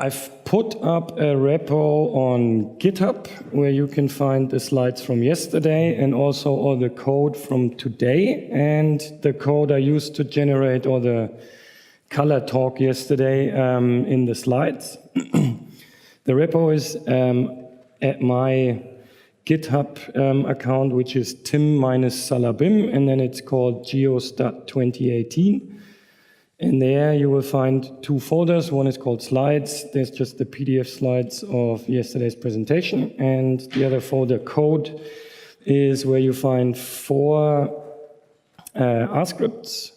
I've put up a repo on GitHub where you can find the slides from yesterday and also all the code from today and the code I used to generate all the color talk yesterday in the slides. The repo is at my GitHub account, which is tim-salabim, and then it's called geostat 2018. And there you will find two folders. One is called slides. There's just the PDF slides of yesterday's presentation. And the other folder, code, is where you find 4 R scripts,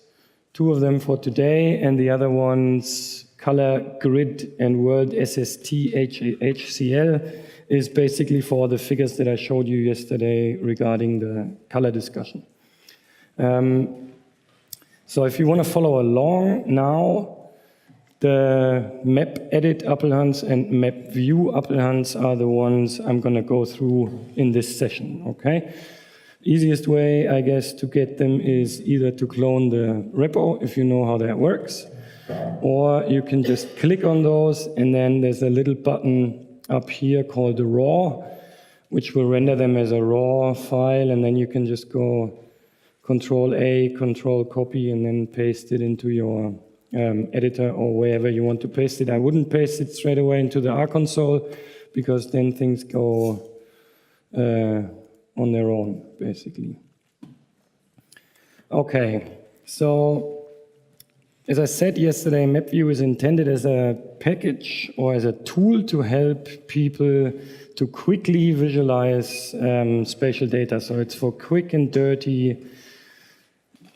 2 of them for today, and the other ones, color, grid, and world SST HCL, is basically for the figures that I showed you yesterday regarding the color discussion. So if you want to follow along now, the mapedit Appelhans and mapview Appelhans are the ones I'm going to go through in this session, okay? Easiest way, I guess, to get them is either to clone the repo, if you know how that works, or you can just click on those, and then there's a little button up here called the raw, which will render them as a raw file, and then you can just go Control A, Control Copy, and then paste it into your editor or wherever you want to paste it. I wouldn't paste it straight away into the R console because then things go on their own, basically. Okay, so as I said yesterday, MapView is intended as a package or as a tool to help people to quickly visualize spatial data. So it's for quick and dirty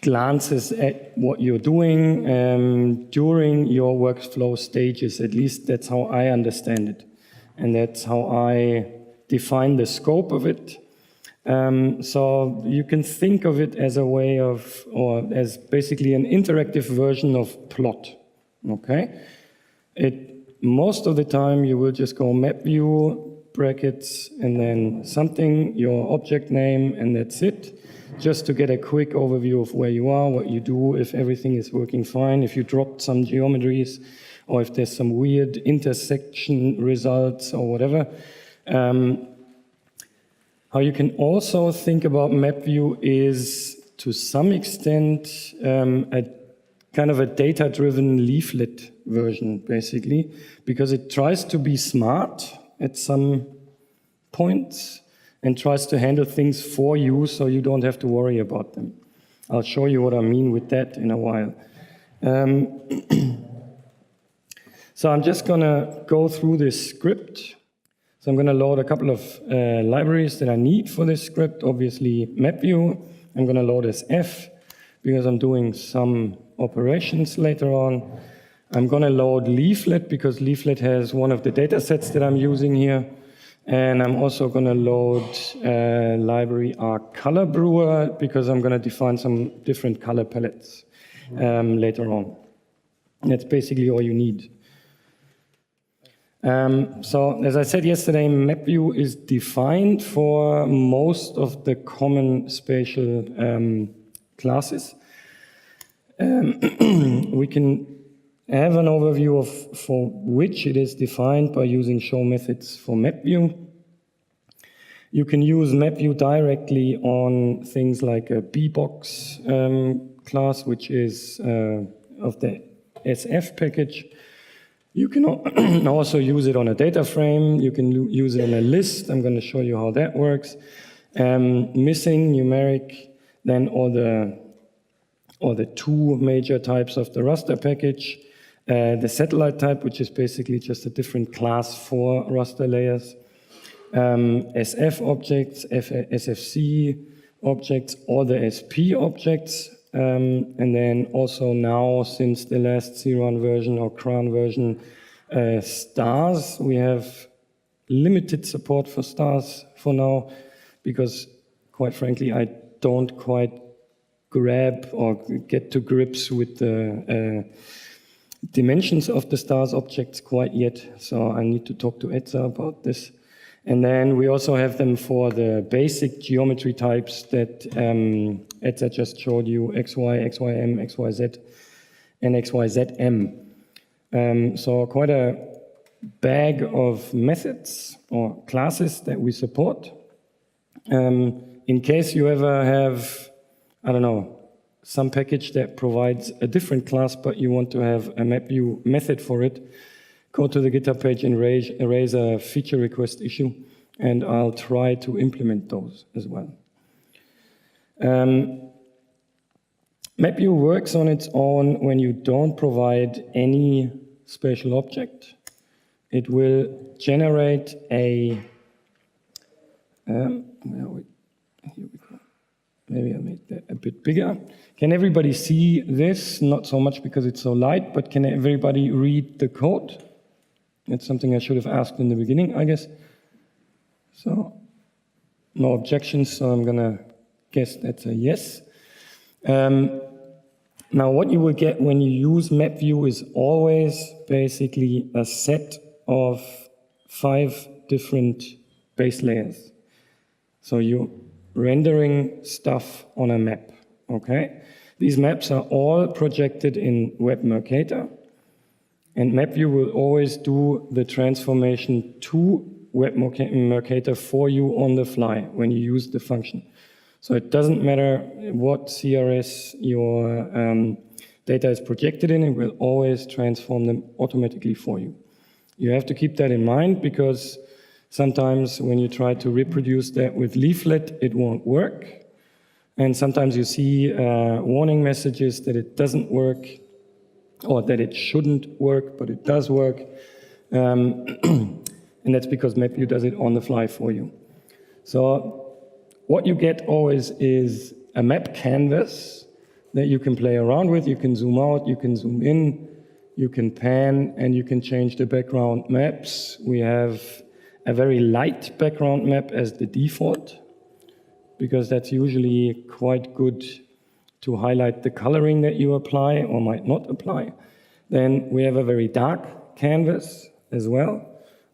glances at what you're doing during your workflow stages. At least that's how I understand it. And that's how I define the scope of it. So you can think of it as a way of, or as basically an interactive version of plot, okay? Most of the time you will just go map view, brackets, and then something, your object name, and that's it. Just to get a quick overview of where you are, what you do, if everything is working fine, if you dropped some geometries, or if there's some weird intersection results or whatever. How you can also think about MapView is, to some extent, a kind of a data-driven leaflet version, basically, because it tries to be smart at some points and tries to handle things for you so you don't have to worry about them. I'll show you what I mean with that in a while. So I'm just going to go through this script. So I'm going to load a couple of libraries that I need for this script. Obviously, MapView. I'm going to load SF because I'm doing some operations later on. I'm going to load Leaflet because Leaflet has one of the data sets that I'm using here. And I'm also going to load library rColorBrewer because I'm going to define some different color palettes later on. That's basically all you need. So as I said yesterday, MapView is defined for most of the common spatial classes. We can have an overview of for which it is defined by using show methods for MapView. You can use MapView directly on things like a bbox class, which is of the SF package. You can also use it on a data frame. You can use it on a list. I'm going to show you how that works. Missing, numeric, then all the 2 major types of the raster package. The satellite type, which is basically just a different class for raster layers. SF objects, SFC objects, or the SP objects. And then also now, since the last C-run version or CRAN version, stars. We have limited support for stars for now, because quite frankly, I don't quite grab or get to grips with the dimensions of the stars objects quite yet. So I need to talk to Etza about this. And then we also have them for the basic geometry types that Etza just showed you, XY, XYM, XYZ, and XYZM. So quite a bag of methods or classes that we support. In case you ever have, I don't know, some package that provides a different class, but you want to have a mapview method for it, go to the GitHub page and raise a feature request issue, and I'll try to implement those as well. Mapview works on its own when you don't provide any spatial object. It will generate a, here we go. Maybe I'll make that a bit bigger. Can everybody see this? Not so much because it's so light, but can everybody read the code? That's something I should have asked in the beginning, I guess. So, no objections, so I'm gonna guess that's a yes. Now, what you will get when you use mapview is always basically a set of 5 different base layers. So you're rendering stuff on a map, okay? These maps are all projected in Web Mercator, and mapview will always do the transformation to Web Mercator for you on the fly when you use the function. So it doesn't matter what CRS your data is projected in, it will always transform them automatically for you. You have to keep that in mind because sometimes when you try to reproduce that with leaflet, it won't work. And sometimes you see warning messages that it doesn't work or that it shouldn't work, but it does work. And that's because mapview does it on the fly for you. So what you get always is a map canvas that you can play around with. You can zoom out, you can zoom in, you can pan, and you can change the background maps. We have a very light background map as the default, because that's usually quite good to highlight the coloring that you apply or might not apply. Then we have a very dark canvas as well,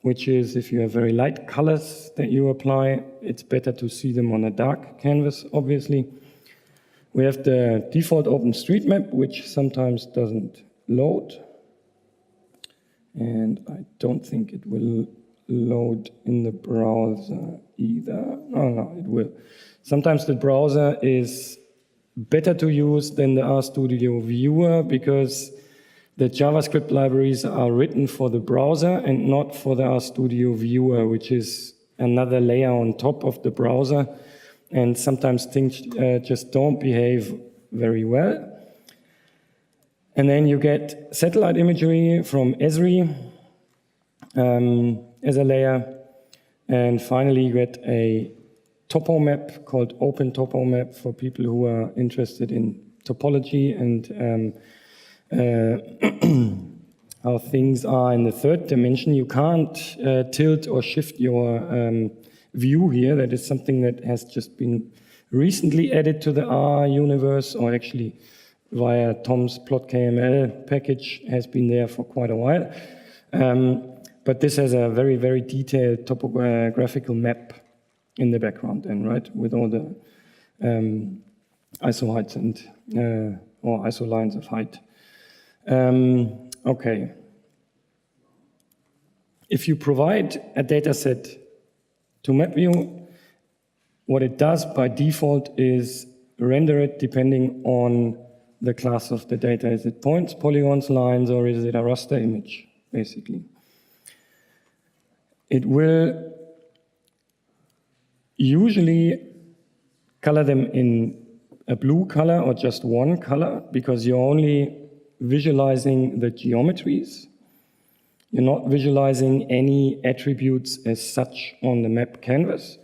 which is if you have very light colors that you apply, it's better to see them on a dark canvas, obviously. We have the default OpenStreetMap, which sometimes doesn't load. And I don't think it will load in the browser either. No, it will. Sometimes the browser is better to use than the RStudio viewer because the JavaScript libraries are written for the browser and not for the RStudio viewer, which is another layer on top of the browser. And sometimes things just don't behave very well. And then you get satellite imagery from Esri as a layer. And finally, you get a topo map called OpenTopoMap for people who are interested in topology and how things are in the third dimension. You can't tilt or shift your view here. That is something that has just been recently added to the R universe, or actually via Tom's PlotKML package has been there for quite a while. But this has a very, very detailed topographical map in the background then, right? With all the ISO heights and, or ISO lines of height. Okay. If you provide a data set to mapview, what it does by default is render it depending on the class of the data. Is it points, polygons, lines, or is it a raster image, basically? It will usually color them in a blue color or just one color because you're only visualizing the geometries. You're not visualizing any attributes as such on the map canvas.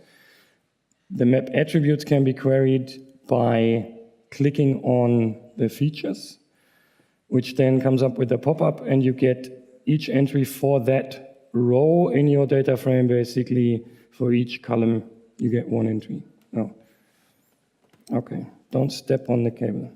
The map attributes can be queried by clicking on the features, which then comes up with a pop-up, and you get each entry for that row in your data frame. Basically, for each column, you get one entry. Oh. Okay, don't step on the cable.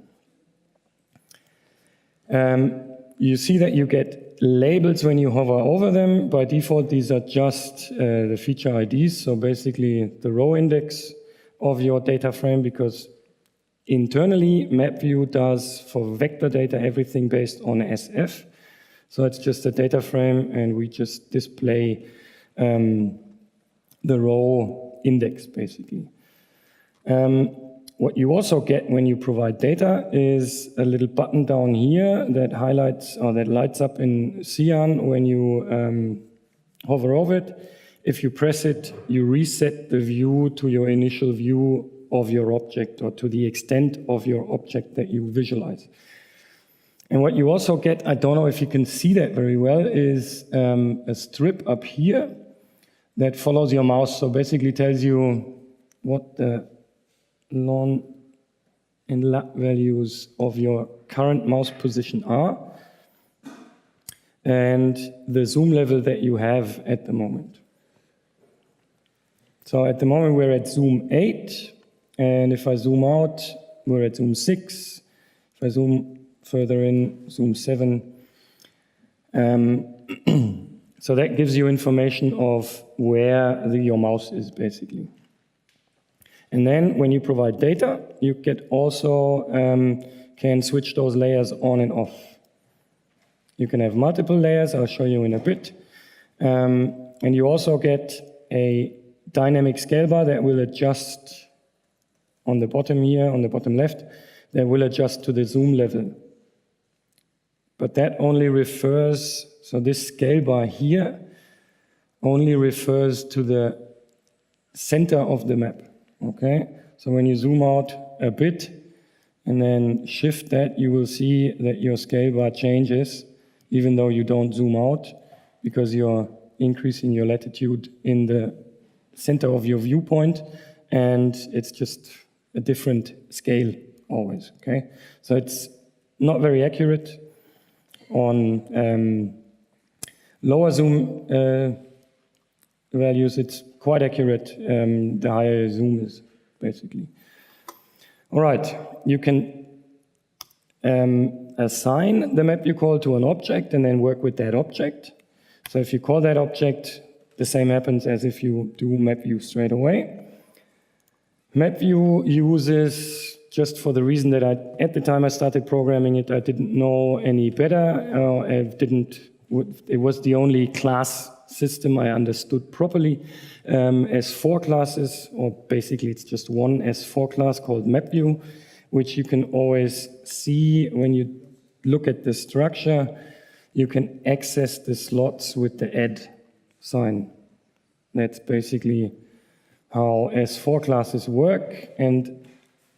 You see that you get labels when you hover over them. By default, these are just the feature IDs, so basically the row index of your data frame, because internally, mapview does for vector data everything based on SF. So it's just a data frame, and we just display the row index, basically. What you also get when you provide data is a little button down here that highlights or that lights up in cyan when you hover over it. If you press it, you reset the view to your initial view of your object, or to the extent of your object that you visualize. And what you also get, I don't know if you can see that very well, is a strip up here that follows your mouse. So basically tells you what the lon and lat values of your current mouse position are, and the zoom level that you have at the moment. So at the moment we're at zoom 8, and if I zoom out, we're at zoom 6. If I zoom further in, zoom 7. So that gives you information of where your mouse is, basically. And then when you provide data, you get also can switch those layers on and off. You can have multiple layers, I'll show you in a bit. And you also get a dynamic scale bar that will adjust on the bottom here, on the bottom left, that will adjust to the zoom level. But that only refers, so this scale bar here only refers to the center of the map, okay? So when you zoom out a bit and then shift that, you will see that your scale bar changes, even though you don't zoom out, because you're increasing your latitude in the center of your viewpoint, and it's just a different scale always, okay? So it's not very accurate. On lower zoom values, it's quite accurate, the higher zoom is, basically. All right, you can assign the map view call to an object and then work with that object. So if you call that object, the same happens as if you do map view straight away. Map view uses, just for the reason that at the time I started programming it, I didn't know any better. It was the only class system I understood properly. S4 classes, or basically it's just one S4 class called mapview, which you can always see when you look at the structure. You can access the slots with the add sign. That's basically how S4 classes work, and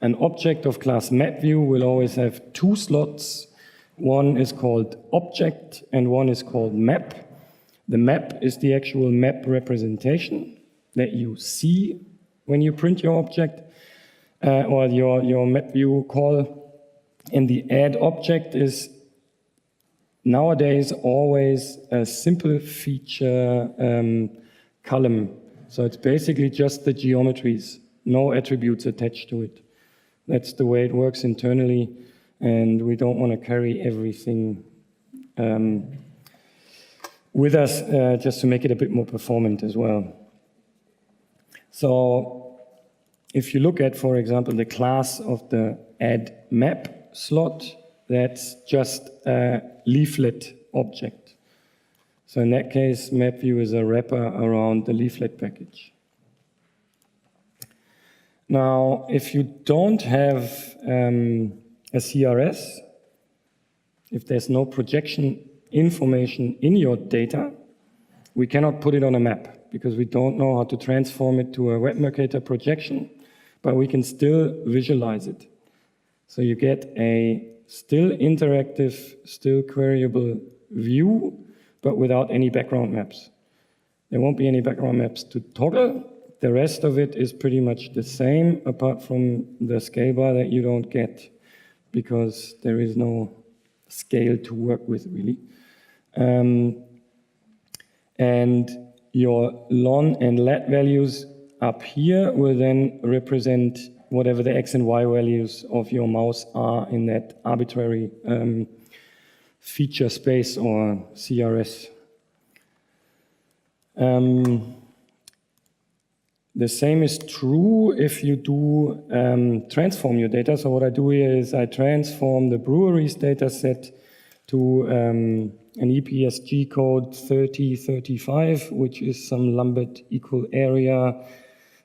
an object of class mapview will always have two slots. One is called object and one is called map. The map is the actual map representation that you see when you print your object or your map view call. And the add object is nowadays always a simple feature column. So it's basically just the geometries, no attributes attached to it. That's the way it works internally, and we don't want to carry everything with us just to make it a bit more performant as well. So if you look at, for example, the class of the add map slot, that's just a leaflet object. So in that case, mapview is a wrapper around the leaflet package. Now, if you don't have a CRS, if there's no projection information in your data, we cannot put it on a map because we don't know how to transform it to a web Mercator projection, but we can still visualize it. So you get a still interactive, still queryable view, but without any background maps. There won't be any background maps to toggle. The rest of it is pretty much the same, apart from the scale bar that you don't get, because there is no scale to work with, really. And your lon and lat values up here will then represent whatever the x and y values of your mouse are in that arbitrary feature space or CRS. The same is true if you do transform your data. So what I do here is I transform the breweries data set to an EPSG code 3035, which is some Lambert equal area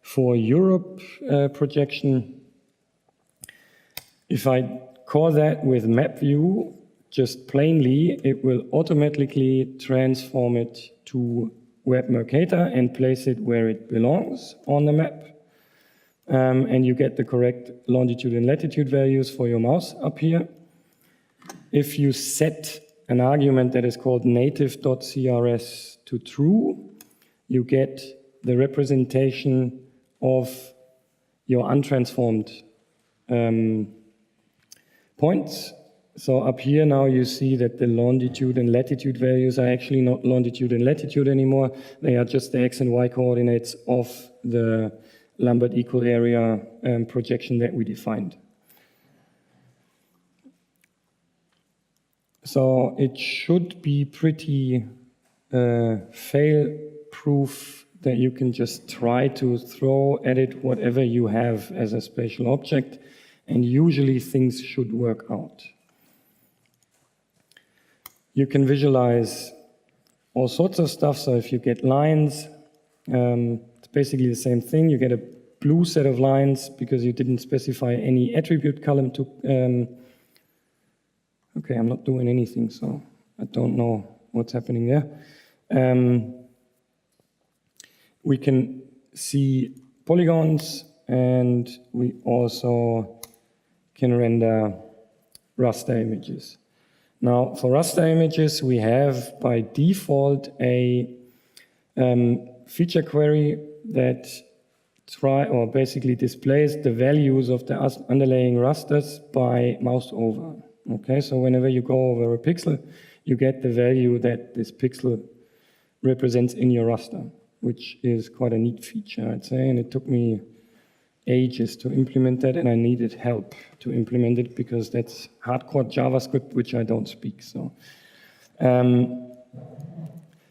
for Europe projection. If I call that with mapview, just plainly, it will automatically transform it to Web Mercator and place it where it belongs on the map. And you get the correct longitude and latitude values for your mouse up here. If you set an argument that is called native.crs to true, you get the representation of your untransformed points. So up here now you see that the longitude and latitude values are actually not longitude and latitude anymore. They are just the x and y coordinates of the Lambert equal area projection that we defined. So it should be pretty fail-proof that you can just try to throw at it whatever you have as a spatial object, and usually things should work out. You can visualize all sorts of stuff. So if you get lines, it's basically the same thing. You get a blue set of lines because you didn't specify any attribute column to... okay, I'm not doing anything, so I don't know what's happening there. We can see polygons, and we also can render raster images. Now, for raster images, we have by default a feature query that basically displays the values of the underlying rasters by mouse over. Okay, so whenever you go over a pixel, you get the value that this pixel represents in your raster, which is quite a neat feature, I'd say, and it took me ages to implement that, and I needed help to implement it because that's hardcore JavaScript, which I don't speak. So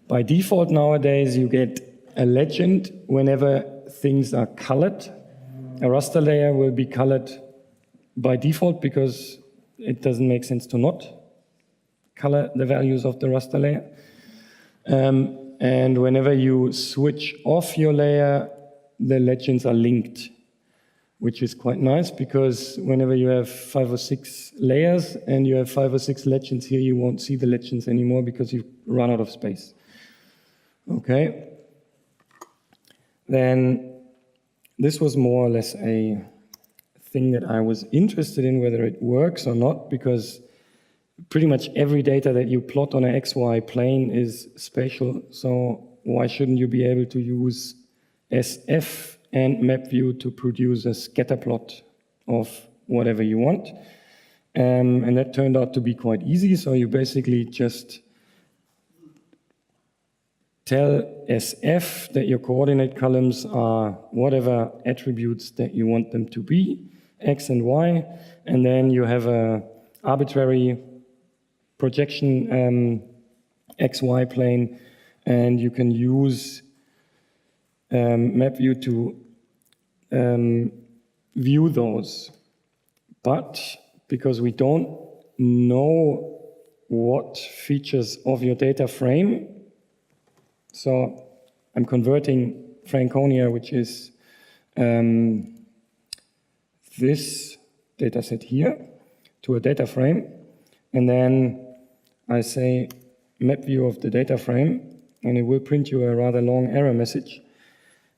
by default nowadays, you get a legend whenever things are colored. A raster layer will be colored by default because it doesn't make sense to not color the values of the raster layer. And whenever you switch off your layer, the legends are linked, which is quite nice because whenever you have 5 or 6 layers and you have 5 or 6 legends here, you won't see the legends anymore because you've run out of space. Okay. Then this was more or less a thing that I was interested in, whether it works or not, because pretty much every data that you plot on an XY plane is spatial. So why shouldn't you be able to use SF and mapview to produce a scatter plot of whatever you want? And that turned out to be quite easy. So you basically just tell SF that your coordinate columns are whatever attributes that you want them to be, X and Y, and then you have a arbitrary projection XY plane, and you can use mapview to view those. But because we don't know what features of your data frame, so I'm converting Franconia, which is this data set here, to a data frame, and then I say map view of the data frame, and it will print you a rather long error message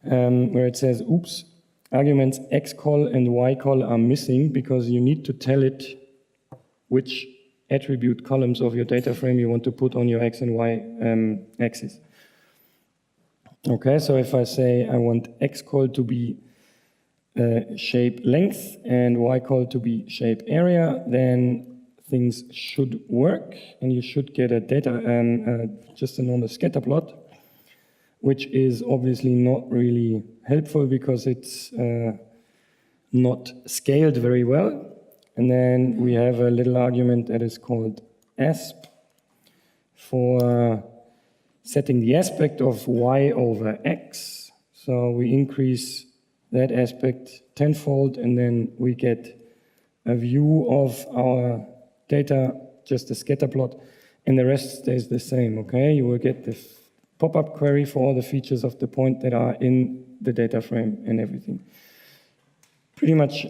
where it says, oops, arguments xcol and ycol are missing because you need to tell it which attribute columns of your data frame you want to put on your x and y axis. Okay, so if I say I want xcol to be shape length and ycol to be shape area, then things should work, and you should get a data, just a normal scatter plot, which is obviously not really helpful because it's not scaled very well. And then we have a little argument that is called asp for setting the aspect of y over x. So we increase that aspect tenfold, and then we get a view of our data, just a scatter plot. and the rest stays the same, okay? You will get the pop-up query for all the features of the point that are in the data frame and everything. Pretty much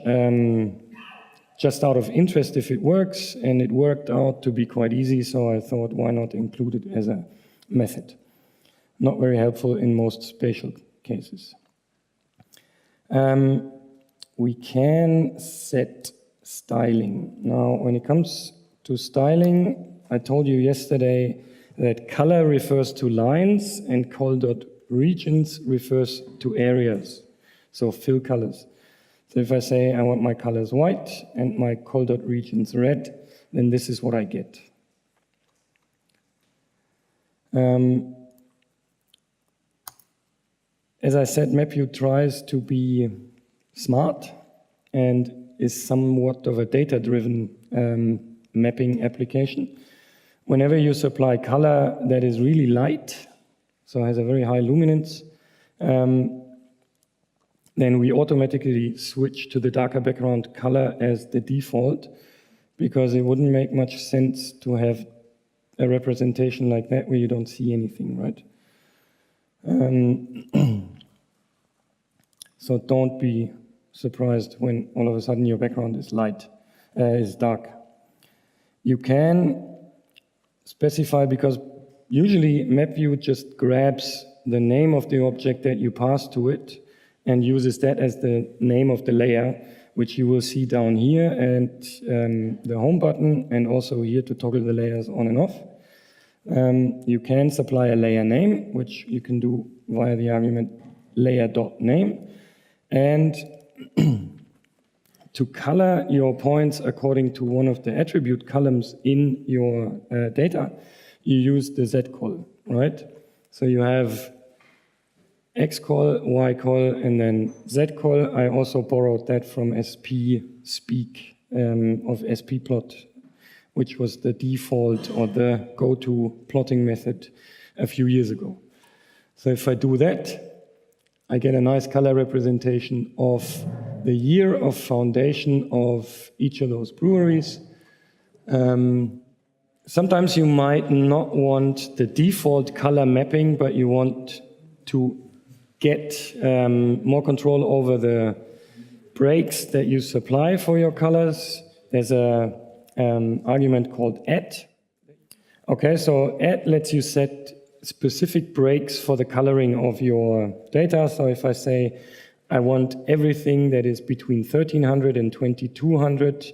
just out of interest if it works, and it worked out to be quite easy, so I thought, why not include it as a method? Not very helpful in most spatial cases. We can set styling. Now, when it comes to styling, I told you yesterday that color refers to lines and col.regions refers to areas, so fill colors. So if I say I want my colors white and my col.regions red, then this is what I get. As I said, mapview tries to be smart and is somewhat of a data-driven mapping application. Whenever you supply color that is really light, so has a very high luminance, then we automatically switch to the darker background color as the default, because it wouldn't make much sense to have a representation like that where you don't see anything, right? So don't be surprised when all of a sudden your background is is dark. You can specify, because usually mapview just grabs the name of the object that you pass to it and uses that as the name of the layer, which you will see down here, and the home button, and also here to toggle the layers on and off. You can supply a layer name, which you can do via the argument layer.name, and to color your points according to one of the attribute columns in your data, you use the zcol, right? So you have xcol, ycol, and then zcol. I also borrowed that from SP speak of spplot, which was the default or the go-to plotting method a few years ago. So if I do that, I get a nice color representation of the year of foundation of each of those breweries. Sometimes you might not want the default color mapping, but you want to get more control over the breaks that you supply for your colors. There's a argument called add. Okay, so add lets you set specific breaks for the coloring of your data. So if I say I want everything that is between 1300 and 2200,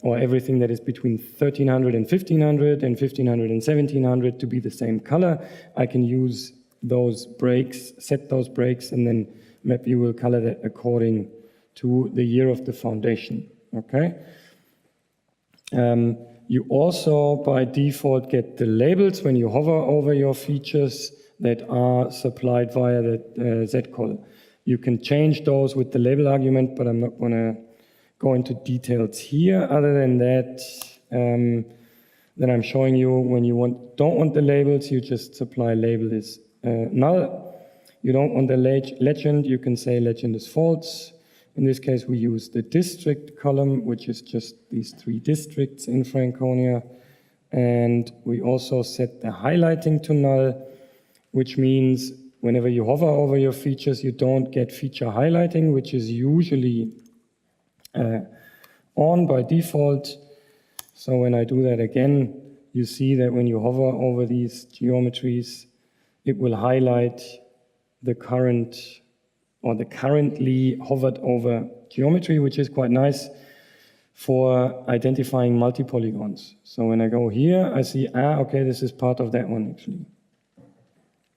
or everything that is between 1300 and 1500 and 1500 and 1700 to be the same color, I can use those breaks, set those breaks, and then mapview will color that according to the year of the foundation, okay? You also, by default, get the labels when you hover over your features that are supplied via the zcol. You can change those with the label argument, but I'm not going to go into details here. Other than that, then I'm showing you when you don't want the labels, you just supply label is null. You don't want the legend, you can say legend is false. In this case, we use the district column, which is just these 3 districts in Franconia. And we also set the highlighting to null, which means whenever you hover over your features, you don't get feature highlighting, which is usually on by default. So when I do that again, you see that when you hover over these geometries, it will highlight the current or the currently hovered over geometry, which is quite nice for identifying multi-polygons. So when I go here, I see, okay, this is part of that one actually.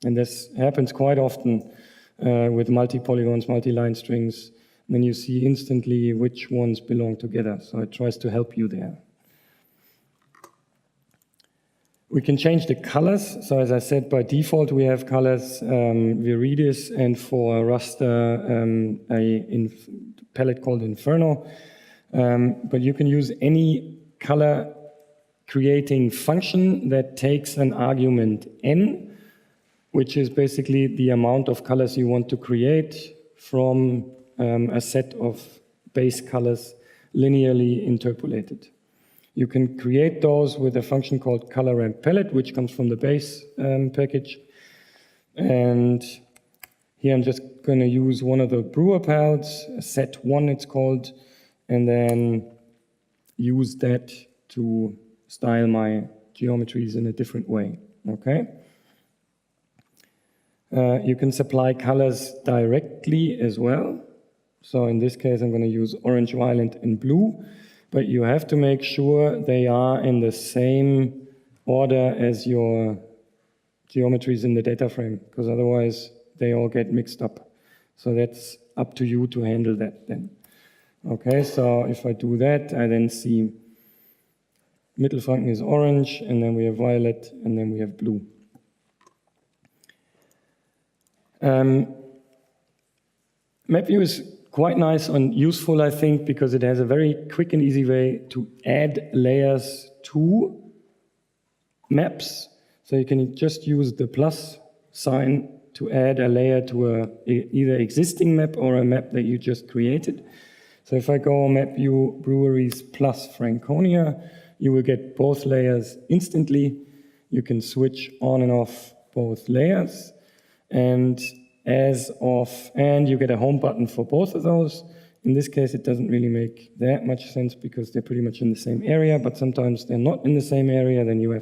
And this happens quite often with multi-polygons, multi-line strings. Then you see instantly which ones belong together. So it tries to help you there. We can change the colors. So as I said, by default, we have colors vertices, and for raster, a palette called Inferno. But you can use any color creating function that takes an argument n, which is basically the amount of colors you want to create from a set of base colors linearly interpolated. You can create those with a function called color ramp palette, which comes from the base package. And here I'm just going to use one of the brewer palettes, set 1 it's called, and then use that to style my geometries in a different way, okay? You can supply colors directly as well. So in this case, I'm going to use orange, violet, and blue, but you have to make sure they are in the same order as your geometries in the data frame, because otherwise they all get mixed up. So that's up to you to handle that then. Okay, so if I do that, I then see Mittelfranken is orange, and then we have violet, and then we have blue. MapView is quite nice and useful, I think, because it has a very quick and easy way to add layers to maps. So you can just use the plus sign to add a layer to either existing map or a map that you just created. So if I go MapView Breweries plus Franconia, you will get both layers instantly. You can switch on and off both layers. And you get a home button for both of those. In this case, it doesn't really make that much sense because they're pretty much in the same area, but sometimes they're not in the same area, then you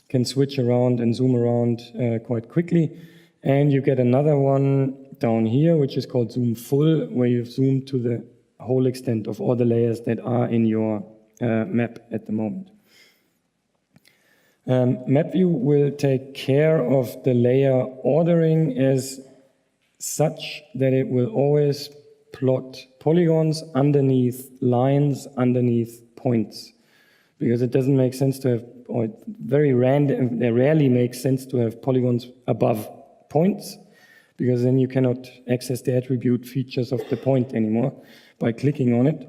can switch around and zoom around quite quickly. And you get another one down here, which is called Zoom Full, where you zoom to the whole extent of all the layers that are in your map at the moment. MapView will take care of the layer ordering as such that it will always plot polygons underneath lines, underneath points. Because it doesn't make sense to have, or it rarely makes sense to have polygons above points, because then you cannot access the attribute features of the point anymore by clicking on it.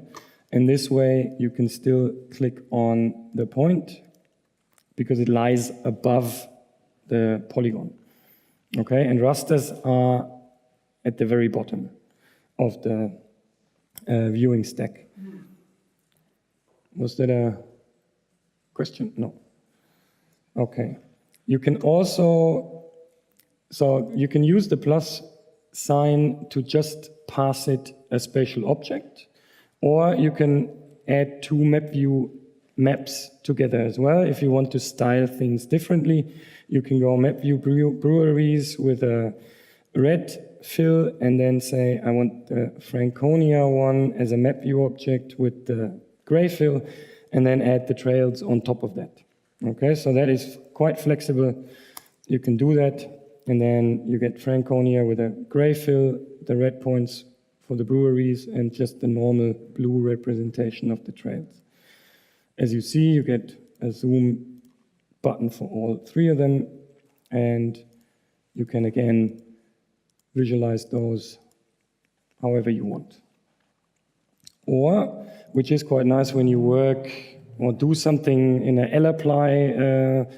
And this way you can still click on the point because it lies above the polygon. Okay, and rasters are at the very bottom of the viewing stack. Was that a question? No. Okay. You can also, so you can use the plus sign to just pass it a spatial object, or you can add two MapView maps together as well. If you want to style things differently, you can go MapView Breweries with a red fill and then say, I want the Franconia one as a MapView object with the gray fill, and then add the trails on top of that. Okay, so that is quite flexible. You can do that, and then you get Franconia with a gray fill, the red points for the breweries, and just the normal blue representation of the trails. As you see, you get a zoom button for all three of them, and you can again visualize those however you want. Or, which is quite nice when you work or do something in an lapply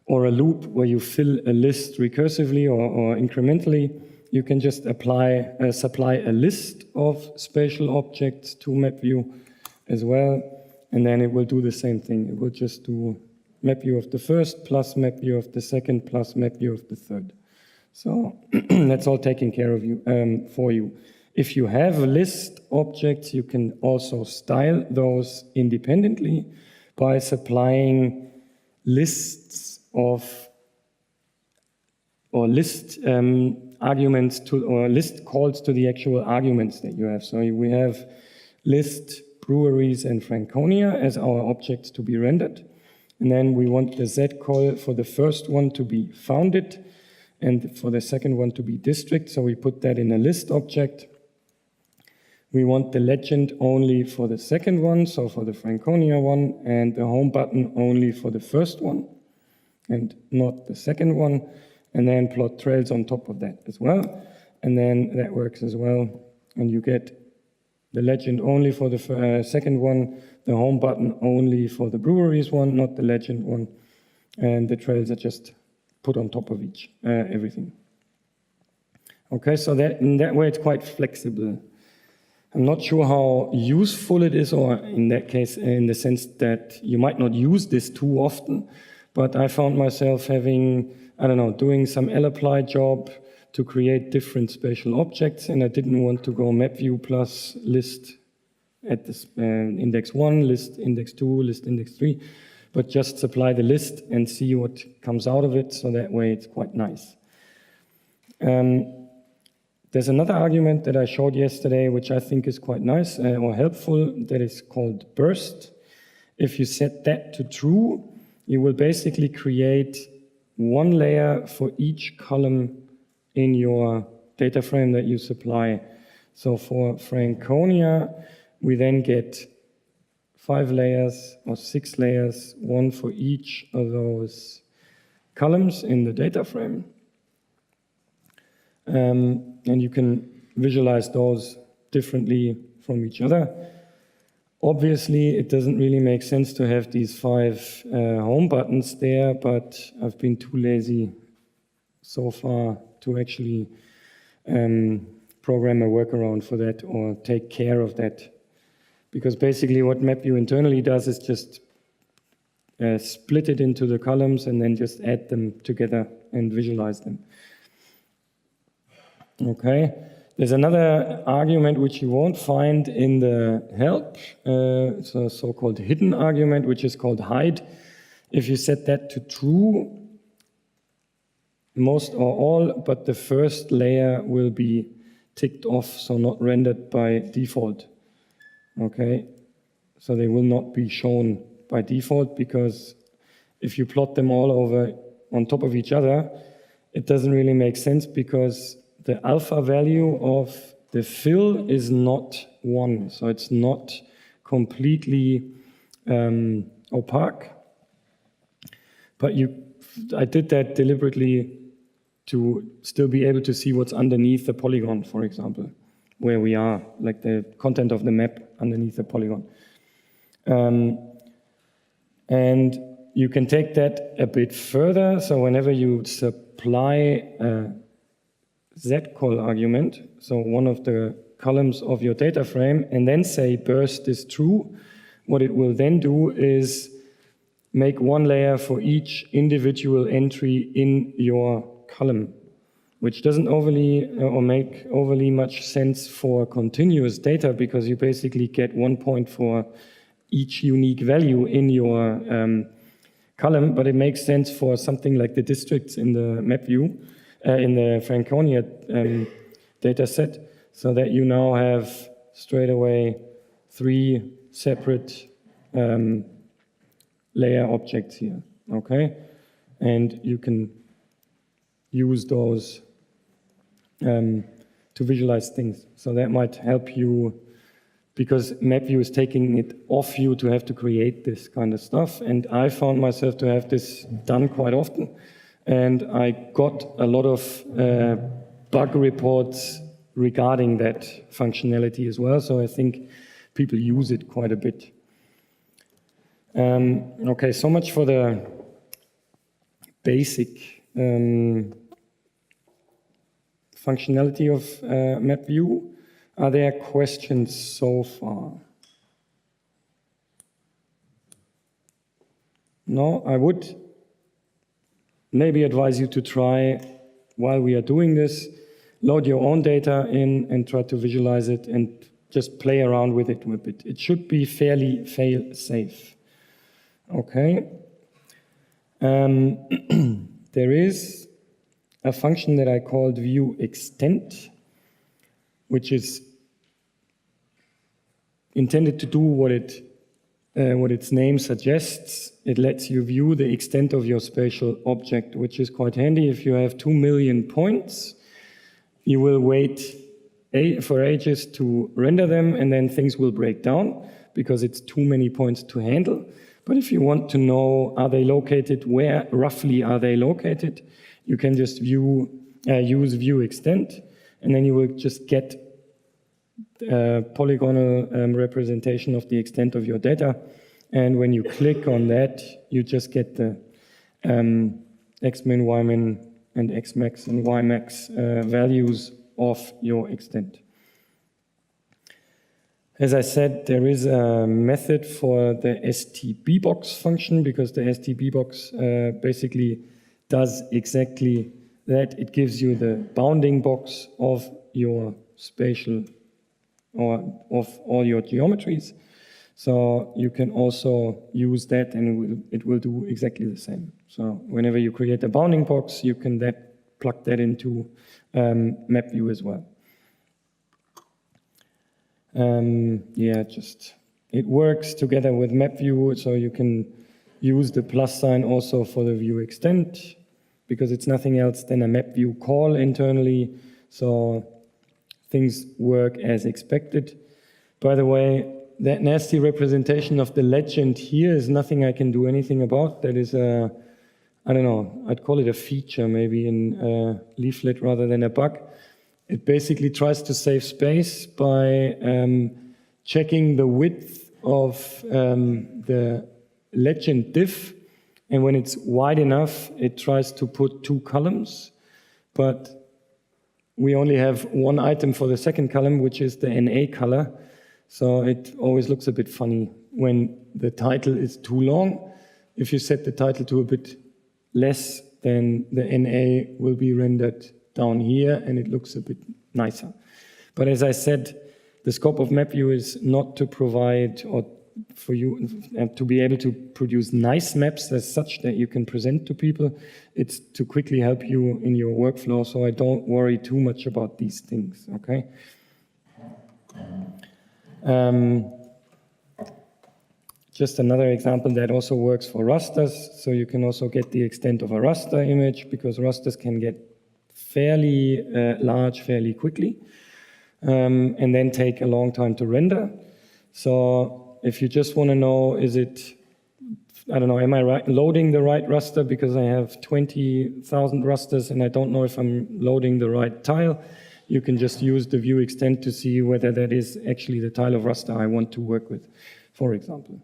or a loop where you fill a list recursively or incrementally, you can just supply a list of spatial objects to MapView as well, and then it will do the same thing. It will just do MapView of the first plus MapView of the second plus MapView of the third. So that's all taken care of for you. If you have list objects, you can also style those independently by supplying lists of, or list arguments to, or list calls to the actual arguments that you have. So we have list breweries and Franconia as our objects to be rendered. And then we want the Z call for the first one to be founded and for the second one to be district. So we put that in a list object. We want the legend only for the second one, so for the Franconia one, and the home button only for the first one, and not the second one, and then plot trails on top of that as well. And then that works as well, and you get the legend only for the second one, the home button only for the breweries one, not the legend one, and the trails are just put on top of everything. Okay, so that in that way it's quite flexible. I'm not sure how useful it is, or in that case, in the sense that you might not use this too often, but I found myself having, I don't know, doing some lapply job to create different spatial objects, and I didn't want to go mapview plus list at this index 1, list index 2, list index 3, but just supply the list and see what comes out of it, so that way it's quite nice. There's another argument that I showed yesterday, which I think is quite nice or helpful, that is called burst. If you set that to true, you will basically create one layer for each column in your data frame that you supply. So for Franconia, we then get 5 layers or 6 layers, one for each of those columns in the data frame. And you can visualize those differently from each other. Obviously, it doesn't really make sense to have these 5 home buttons there, but I've been too lazy so far to actually program a workaround for that or take care of that. Because basically what mapview internally does is just split it into the columns and then just add them together and visualize them. Okay, there's another argument which you won't find in the help. It's a so-called hidden argument, which is called hide. If you set that to true, most or all but the first layer will be ticked off, so not rendered by default. Okay, so they will not be shown by default, because if you plot them all over on top of each other, it doesn't really make sense, because the alpha value of the fill is not 1, so it's not completely opaque. But I did that deliberately to still be able to see what's underneath the polygon, for example, where we are, like the content of the map underneath the polygon. And you can take that a bit further, so whenever you supply a zcol argument, so one of the columns of your data frame, and then say burst is true, what it will then do is make one layer for each individual entry in your column, which doesn't make overly much sense for continuous data, because you basically get 1 point for each unique value in your column, but it makes sense for something like the districts in the map view, in the Franconia data set, so that you now have straight away 3 separate layer objects here, okay? And you can use those to visualize things. So that might help you, because MapView is taking it off you to have to create this kind of stuff. And I found myself to have this done quite often. And I got a lot of bug reports regarding that functionality as well. So I think people use it quite a bit. Okay, so much for the basic functionality of MapView. Are there questions so far? No, I would maybe advise you to try, while we are doing this, load your own data in and try to visualize it and just play around with it a bit. It should be fairly fail-safe. Okay. There is a function that I called view extend, which is intended to do what its name suggests. It lets you view the extent of your spatial object, which is quite handy. If you have 2 million points, you will wait for ages to render them, and then things will break down because it's too many points to handle. But if you want to know, are they located, where roughly are they located, you can just use view extend, and then you will just get polygonal representation of the extent of your data. And when you click on that, you just get the xmin, ymin, and xmax and ymax values of your extent. As I said, there is a method for the stbbox function, because the stbbox basically does exactly that. It gives you the bounding box of your spatial or of all your geometries. So you can also use that, and it will do exactly the same. So whenever you create a bounding box, you can plug that into mapview as well. It works together with mapview, so you can use the plus sign also for the view extend, because it's nothing else than a mapview call internally, so things work as expected. By the way, that nasty representation of the legend here is nothing I can do anything about. That is a, I don't know, I'd call it a feature maybe in Leaflet rather than a bug. It basically tries to save space by checking the width of the legend div, and when it's wide enough, it tries to put 2 columns, but we only have one item for the second column, which is the NA color, so it always looks a bit funny when the title is too long. If you set the title to a bit less, then the NA will be rendered down here, and it looks a bit nicer. But as I said, the scope of mapview is not to provide or for you to be able to produce nice maps as such that you can present to people. It's to quickly help you in your workflow, so I don't worry too much about these things, okay? Just another example that also works for rasters, so you can also get the extent of a raster image, because rasters can get fairly large fairly quickly, and then take a long time to render. So if you just want to know, is it, I don't know, am I loading the right raster because I have 20,000 rasters and I don't know if I'm loading the right tile, you can just use the view extend to see whether that is actually the tile of raster I want to work with, for example.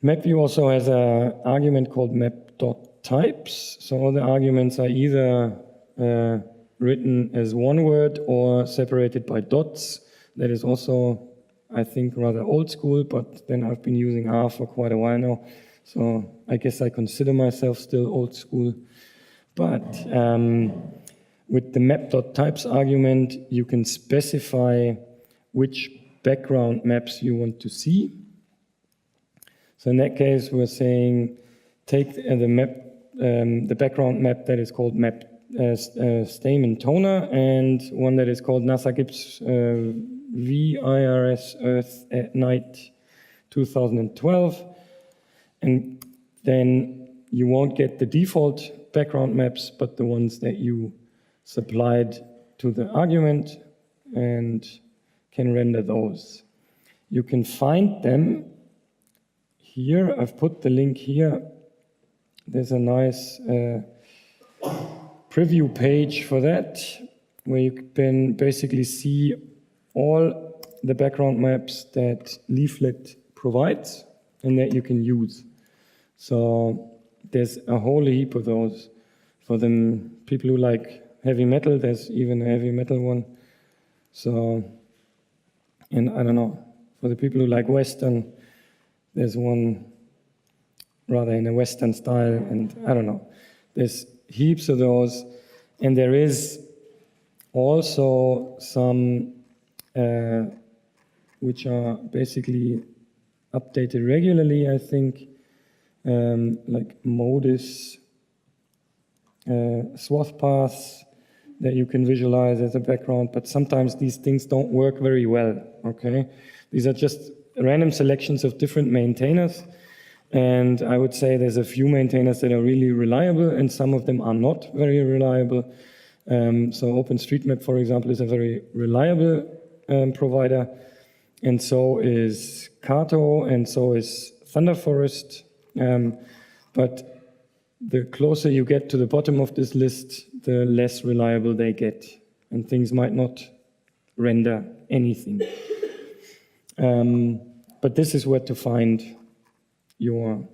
Mapview also has an argument called map.types. So all the arguments are either written as one word or separated by dots. That is also, I think, rather old school, but then I've been using R for quite a while now. So I guess I consider myself still old school. But with the map.types argument, you can specify which background maps you want to see. So in that case, we're saying take the background map that is called map Stamen Toner, and one that is called NASA Gibbs VIRS Earth at Night 2012. And then you won't get the default background maps, but the ones that you supplied to the argument, and can render those. You can find them here. I've put the link here. There's a nice preview page for that, where you can basically see all the background maps that Leaflet provides and that you can use. So there's a whole heap of those. For them people who like heavy metal, there's even a heavy metal one. So, and I don't know, for the people who like Western, there's one rather in a Western style, and I don't know. There's heaps of those, and there is also some which are basically updated regularly, I think, like modis, swath paths that you can visualize as a background, but sometimes these things don't work very well, okay? These are just random selections of different maintainers, and I would say there's a few maintainers that are really reliable, and some of them are not very reliable. So OpenStreetMap, for example, is a very reliable provider, and so is Kato, and so is Thunderforest. But the closer you get to the bottom of this list, the less reliable they get, and things might not render anything. But this is where to find your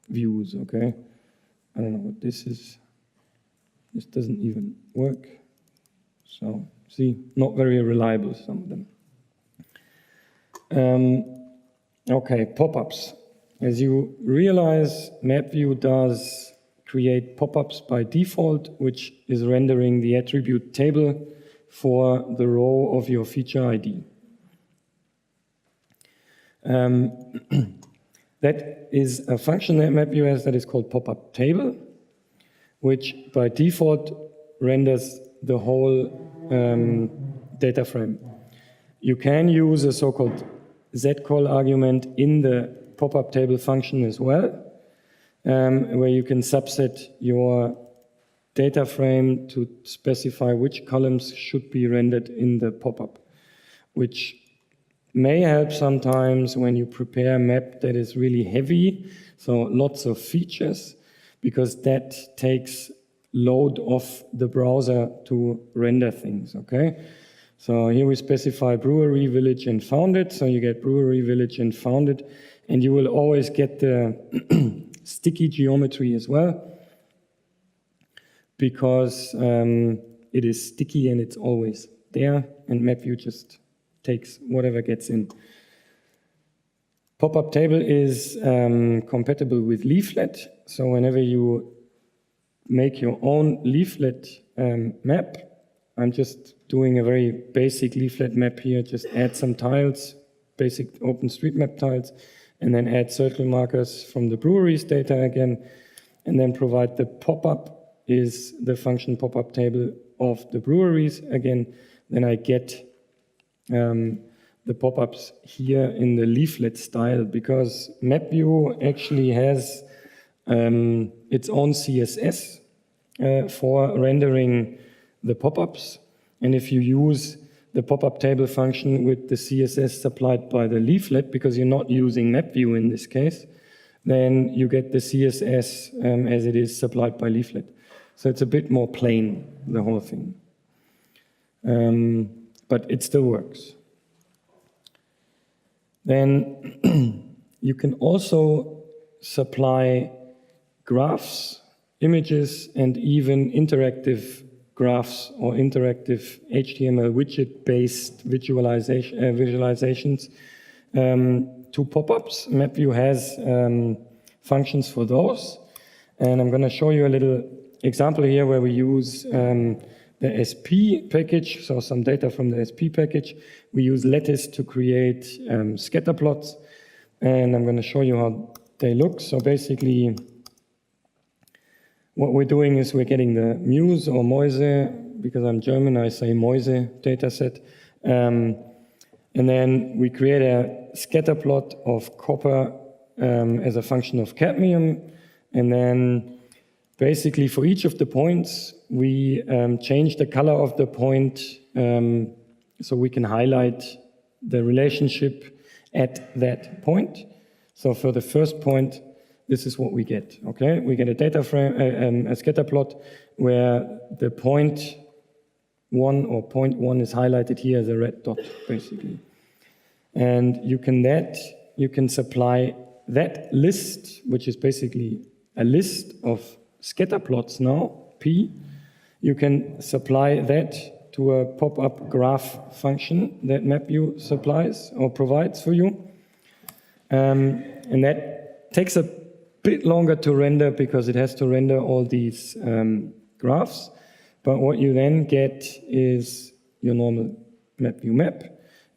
views, okay? I don't know what this is. This doesn't even work. So See, not very reliable, some of them. Okay, pop-ups. As you realize, mapview does create pop-ups by default, which is rendering the attribute table for the row of your feature ID. That is a function that mapview has that is called pop-up table, which by default renders the whole data frame. You can use a so-called zcall argument in the pop-up table function as well, where you can subset your data frame to specify which columns should be rendered in the pop-up, which may help sometimes when you prepare a map that is really heavy, so lots of features, because that takes load off the browser to render things, okay? So here we specify brewery, village, and founded, so you get brewery, village, and founded, and you will always get the sticky geometry as well, because it is sticky and it's always there, and mapview just takes whatever gets in. Pop-up table is compatible with leaflet, so whenever you make your own leaflet map, I'm just doing a very basic leaflet map here, just add some tiles, basic OpenStreetMap tiles, and then add circle markers from the breweries data again, and then provide the pop-up is the function pop-up table of the breweries again. Then I get the pop-ups here in the leaflet style, because mapview actually has its own CSS for rendering the pop-ups, and if you use the pop-up table function with the CSS supplied by the leaflet, because you're not using mapview in this case, then you get the CSS as it is supplied by leaflet. So it's a bit more plain, the whole thing. But it still works. Then you can also supply graphs, images, and even interactive graphs or interactive HTML widget-based visualizations to pop-ups. mapview has functions for those, and I'm going to show you a little example here where we use the SP package, so some data from the SP package. We use lattice to create scatter plots, and I'm going to show you how they look. So basically, what we're doing is we're getting the Muse or Mäuse, because I'm German, I say Mäuse dataset, and then we create a scatter plot of copper as a function of cadmium, and then basically for each of the points, we change the color of the point so we can highlight the relationship at that point. So for the first point, this is what we get, okay? We get a data frame, a scatter plot where the point 1 or point 1 is highlighted here as a red dot, basically. And you can supply that list, which is basically a list of scatter plots now, P. You can supply that to a pop-up graph function that mapview supplies or provides for you. And that takes a bit longer to render because it has to render all these graphs. But what you then get is your normal mapview map.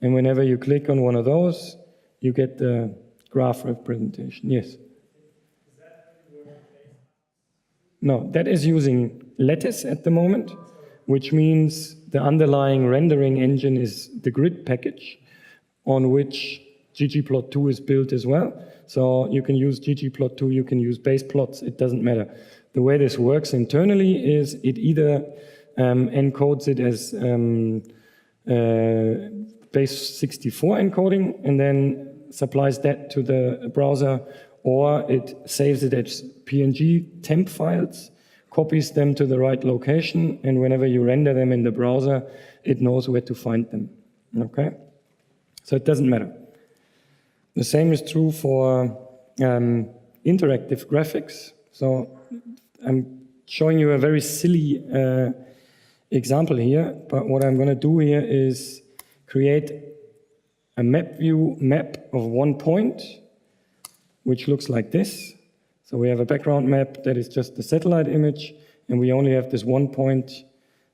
And whenever you click on one of those, you get the graph representation. Yes? No, that is using lattice at the moment, which means the underlying rendering engine is the grid package on which ggplot2 is built as well. So you can use ggplot2, you can use base plots, it doesn't matter. The way this works internally is it either encodes it as base 64 encoding and then supplies that to the browser, or it saves it as PNG temp files, copies them to the right location, and whenever you render them in the browser, it knows where to find them, okay? So it doesn't matter. The same is true for interactive graphics. So I'm showing you a very silly example here, but what I'm going to do here is create a map view map of one point, which looks like this. So we have a background map that is just the satellite image, and we only have this one point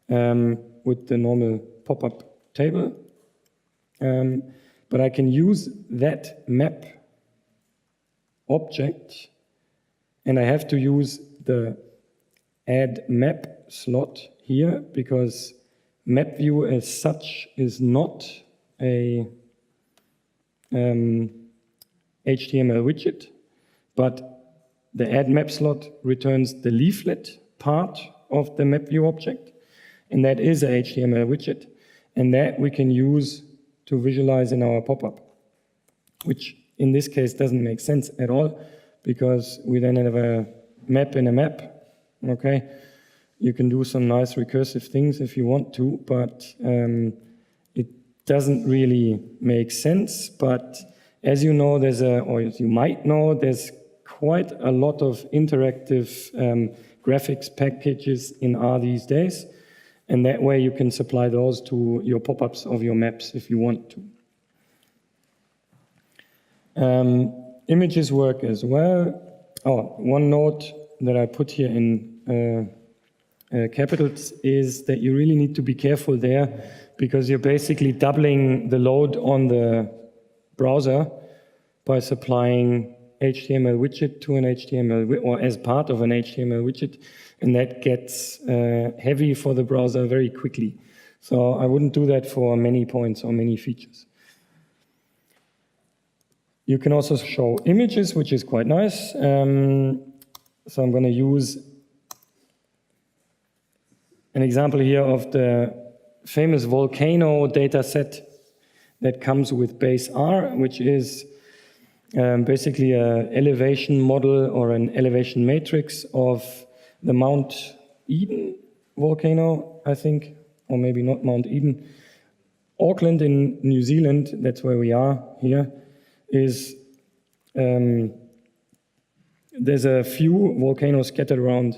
with the normal pop-up table. But I can use that map object, and I have to use the add map slot here, because map view as such is not a HTML widget, but the add map slot returns the leaflet part of the map view object, and that is a HTML widget, and that we can use to visualize in our pop-up, which in this case doesn't make sense at all, because we then have a map in a map. Okay, you can do some nice recursive things if you want to, but it doesn't really make sense. But as you know, or as you might know, there's quite a lot of interactive graphics packages in R these days, and that way you can supply those to your pop-ups of your maps if you want to. Images work as well. Oh, one note that I put here in capitals is that you really need to be careful there, because you're basically doubling the load on the browser by supplying HTML widget to an HTML, or as part of an HTML widget, and that gets heavy for the browser very quickly. So I wouldn't do that for many points or many features. You can also show images, which is quite nice. So I'm going to use an example here of the famous volcano data set that comes with base R, which is basically an elevation model or an elevation matrix of the Mount Eden volcano, I think, or maybe not Mount Eden. Auckland in New Zealand, that's where we are here, is there's a few volcanoes scattered around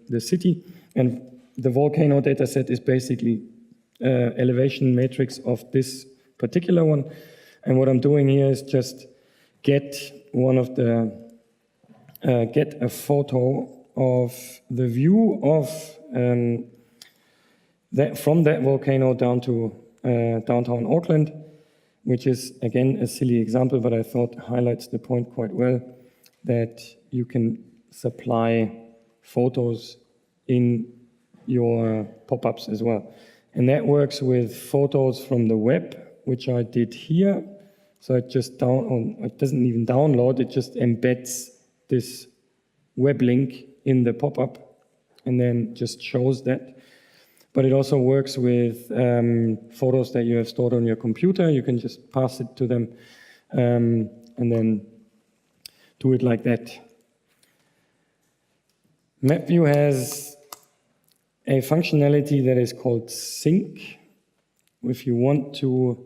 the city, and the volcano data set is basically elevation matrix of this particular one. And what I'm doing here is just get a photo of the view of from that volcano down to downtown Auckland, which is, again, a silly example, but I thought highlights the point quite well, that you can supply photos in your pop-ups as well. And that works with photos from the web, which I did here. So it just it doesn't even download, it just embeds this web link in the pop-up and then just shows that. But it also works with photos that you have stored on your computer. You can just pass it to them and then do it like that. MapView has a functionality that is called sync. If you want to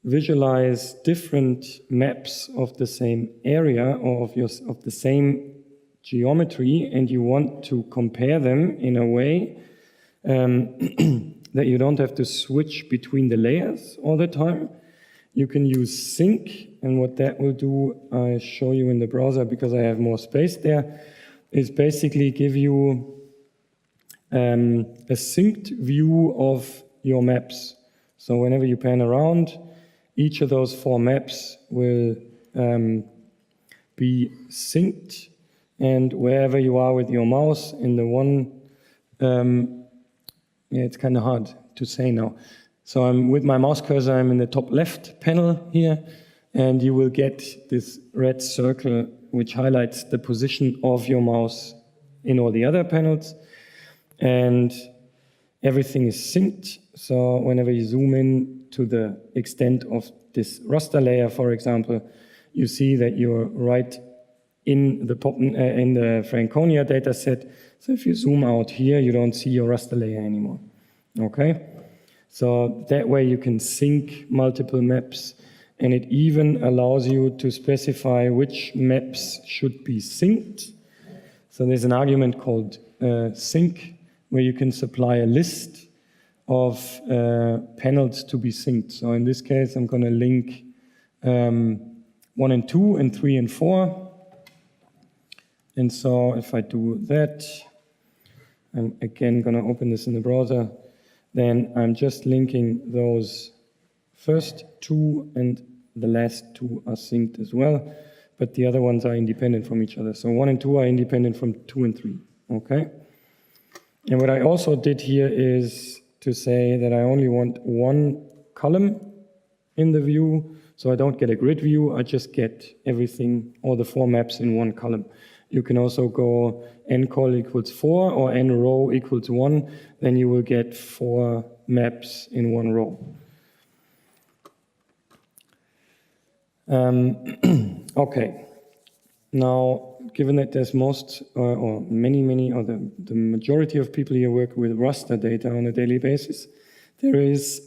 visualize different maps of the same area or of the same geometry, and you want to compare them in a way that you don't have to switch between the layers all the time, you can use sync. And what that will do, I show you in the browser because I have more space there, is basically give you a synced view of your maps. So whenever you pan around, each of those 4 maps will be synced, and wherever you are with your mouse in the one, it's kind of hard to say now. So I'm with my mouse cursor, I'm in the top left panel here, and you will get this red circle which highlights the position of your mouse in all the other panels. And everything is synced. So whenever you zoom in to the extent of this raster layer, for example, you see that you're right in the Franconia data set. So if you zoom out here, you don't see your raster layer anymore. Okay? So that way you can sync multiple maps, and it even allows you to specify which maps should be synced. So there's an argument called sync, where you can supply a list of panels to be synced. So in this case, I'm going to link 1 and 2 and 3 and 4. And so if I do that, I'm again going to open this in the browser. Then I'm just linking those first 2 and the last 2 are synced as well. But the other ones are independent from each other. So 1 and 2 are independent from 2 and 3. Okay? And what I also did here is to say that I only want one column in the view, so I don't get a grid view, I just get everything, all the 4 maps in one column. You can also go n-col equals 4 or n-row equals 1, then you will get 4 maps in one row. Okay, now given that there's or the majority of people here work with raster data on a daily basis, there is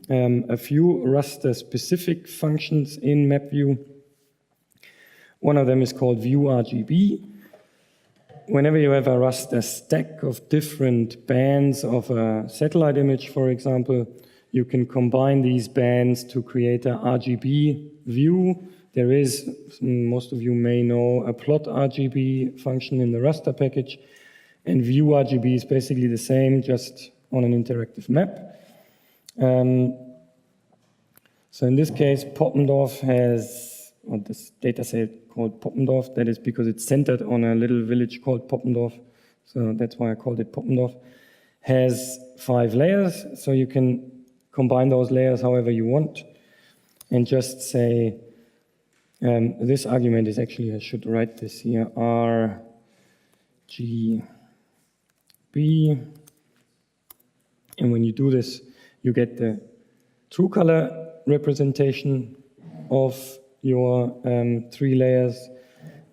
a few raster specific functions in mapview. One of them is called view RGB. Whenever you have a raster stack of different bands of a satellite image, for example, you can combine these bands to create a RGB view. There is, most of you may know, a plot RGB function in the raster package, and view RGB is basically the same, just on an interactive map. So in this case, Poppendorf has, or this data set called Poppendorf, that is because it's centered on a little village called Poppendorf, so that's why I called it Poppendorf, has 5 layers, so you can combine those layers however you want, and just say, this argument is actually, I should write this here, RGB, and when you do this, you get the true color representation of your 3 layers.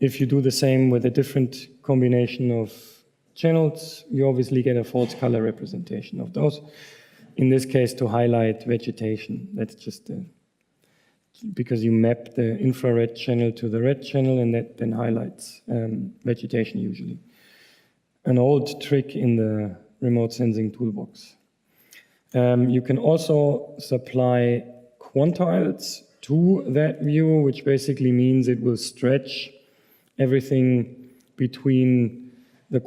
If you do the same with a different combination of channels, you obviously get a false color representation of those. In this case, to highlight vegetation, that's just because you map the infrared channel to the red channel, and that then highlights vegetation usually. An old trick in the remote sensing toolbox. You can also supply quantiles to that view, which basically means it will stretch everything between the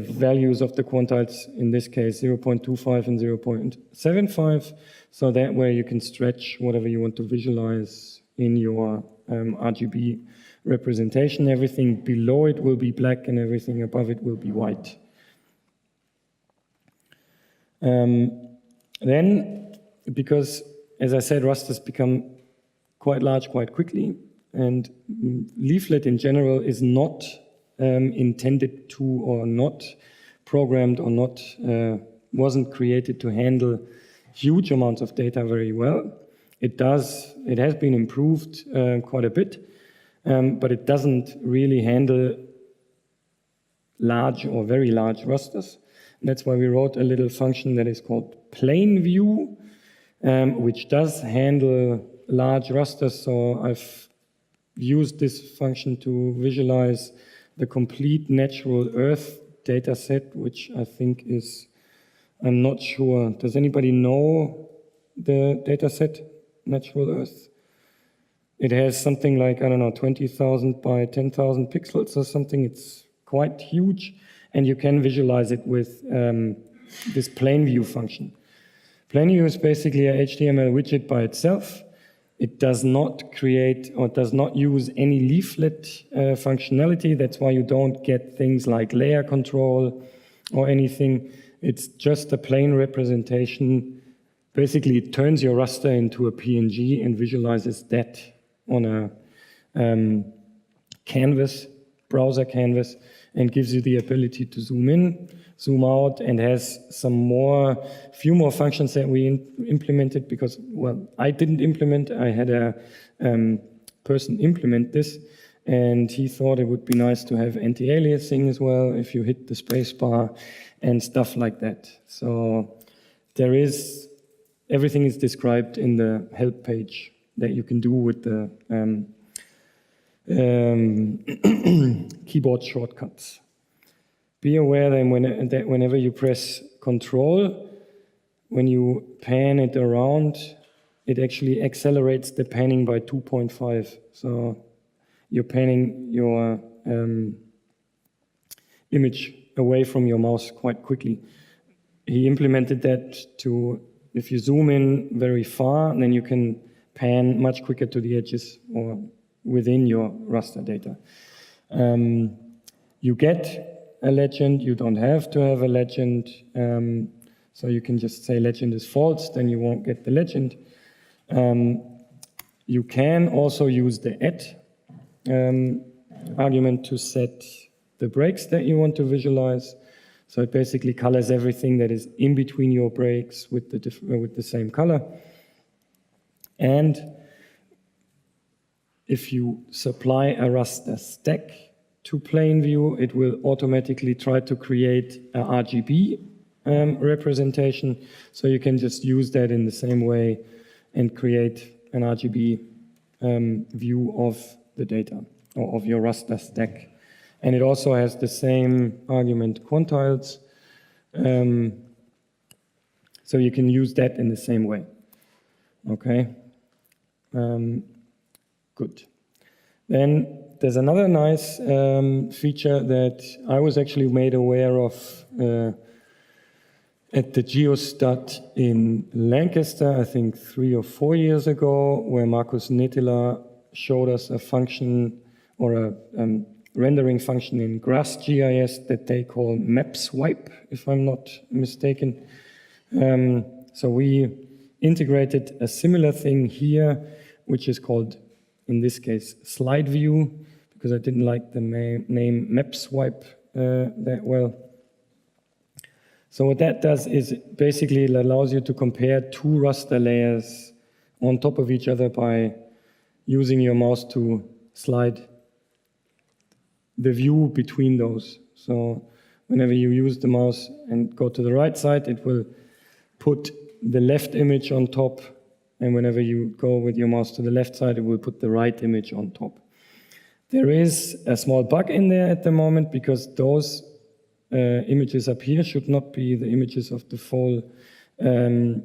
values of the quantiles, in this case 0.25 and 0.75, so that way you can stretch whatever you want to visualize in your RGB representation. Everything below it will be black and everything above it will be white. Then, because as I said, rasters become quite large quite quickly, and leaflet in general is not intended to, or not programmed, or not wasn't created to handle huge amounts of data very well. It has been improved quite a bit, but it doesn't really handle large or very large rasters. And that's why we wrote a little function that is called plane view, which does handle large rasters. So I've used this function to visualize the complete natural Earth data set, which I think is, I'm not sure. Does anybody know the data set, natural Earth? It has something like, I don't know, 20,000 by 10,000 pixels or something. It's quite huge, and you can visualize it with this plane view function. Plane view is basically a HTML widget by itself. It does not create or does not use any leaflet functionality. That's why you don't get things like layer control or anything. It's just a plain representation. Basically, it turns your raster into a PNG and visualizes that on a canvas, browser canvas, and gives you the ability to zoom in, zoom out, and has few more functions that we implemented because, well, I didn't implement. I had a person implement this, and he thought it would be nice to have anti-aliasing as well if you hit the space bar and stuff like that. So everything is described in the help page that you can do with the keyboard shortcuts. Be aware that whenever you press Control, when you pan it around, it actually accelerates the panning by 2.5. So you're panning your image away from your mouse quite quickly. He implemented that to, if you zoom in very far, then you can pan much quicker to the edges or within your raster data. You get a legend, you don't have to have a legend, so you can just say legend is false, then you won't get the legend. You can also use the add argument to set the breaks that you want to visualize. So it basically colors everything that is in between your breaks with the same color. And if you supply a raster stack to plain view, it will automatically try to create a RGB representation. So you can just use that in the same way and create an RGB view of the data or of your raster stack. And it also has the same argument quantiles. So you can use that in the same way. Okay. Good. Then there's another nice feature that I was actually made aware of at the GeoStat in Lancaster, I think 3 or 4 years ago, where Markus Netela showed us a function or a rendering function in GrassGIS that they call mapswipe, if I'm not mistaken. So we integrated a similar thing here, which is called, in this case, slide view, because I didn't like the name mapswipe that well. So what that does is basically it allows you to compare 2 raster layers on top of each other by using your mouse to slide the view between those. So whenever you use the mouse and go to the right side, it will put the left image on top, and whenever you go with your mouse to the left side, it will put the right image on top. There is a small bug in there at the moment, because those images up here should not be the images of the full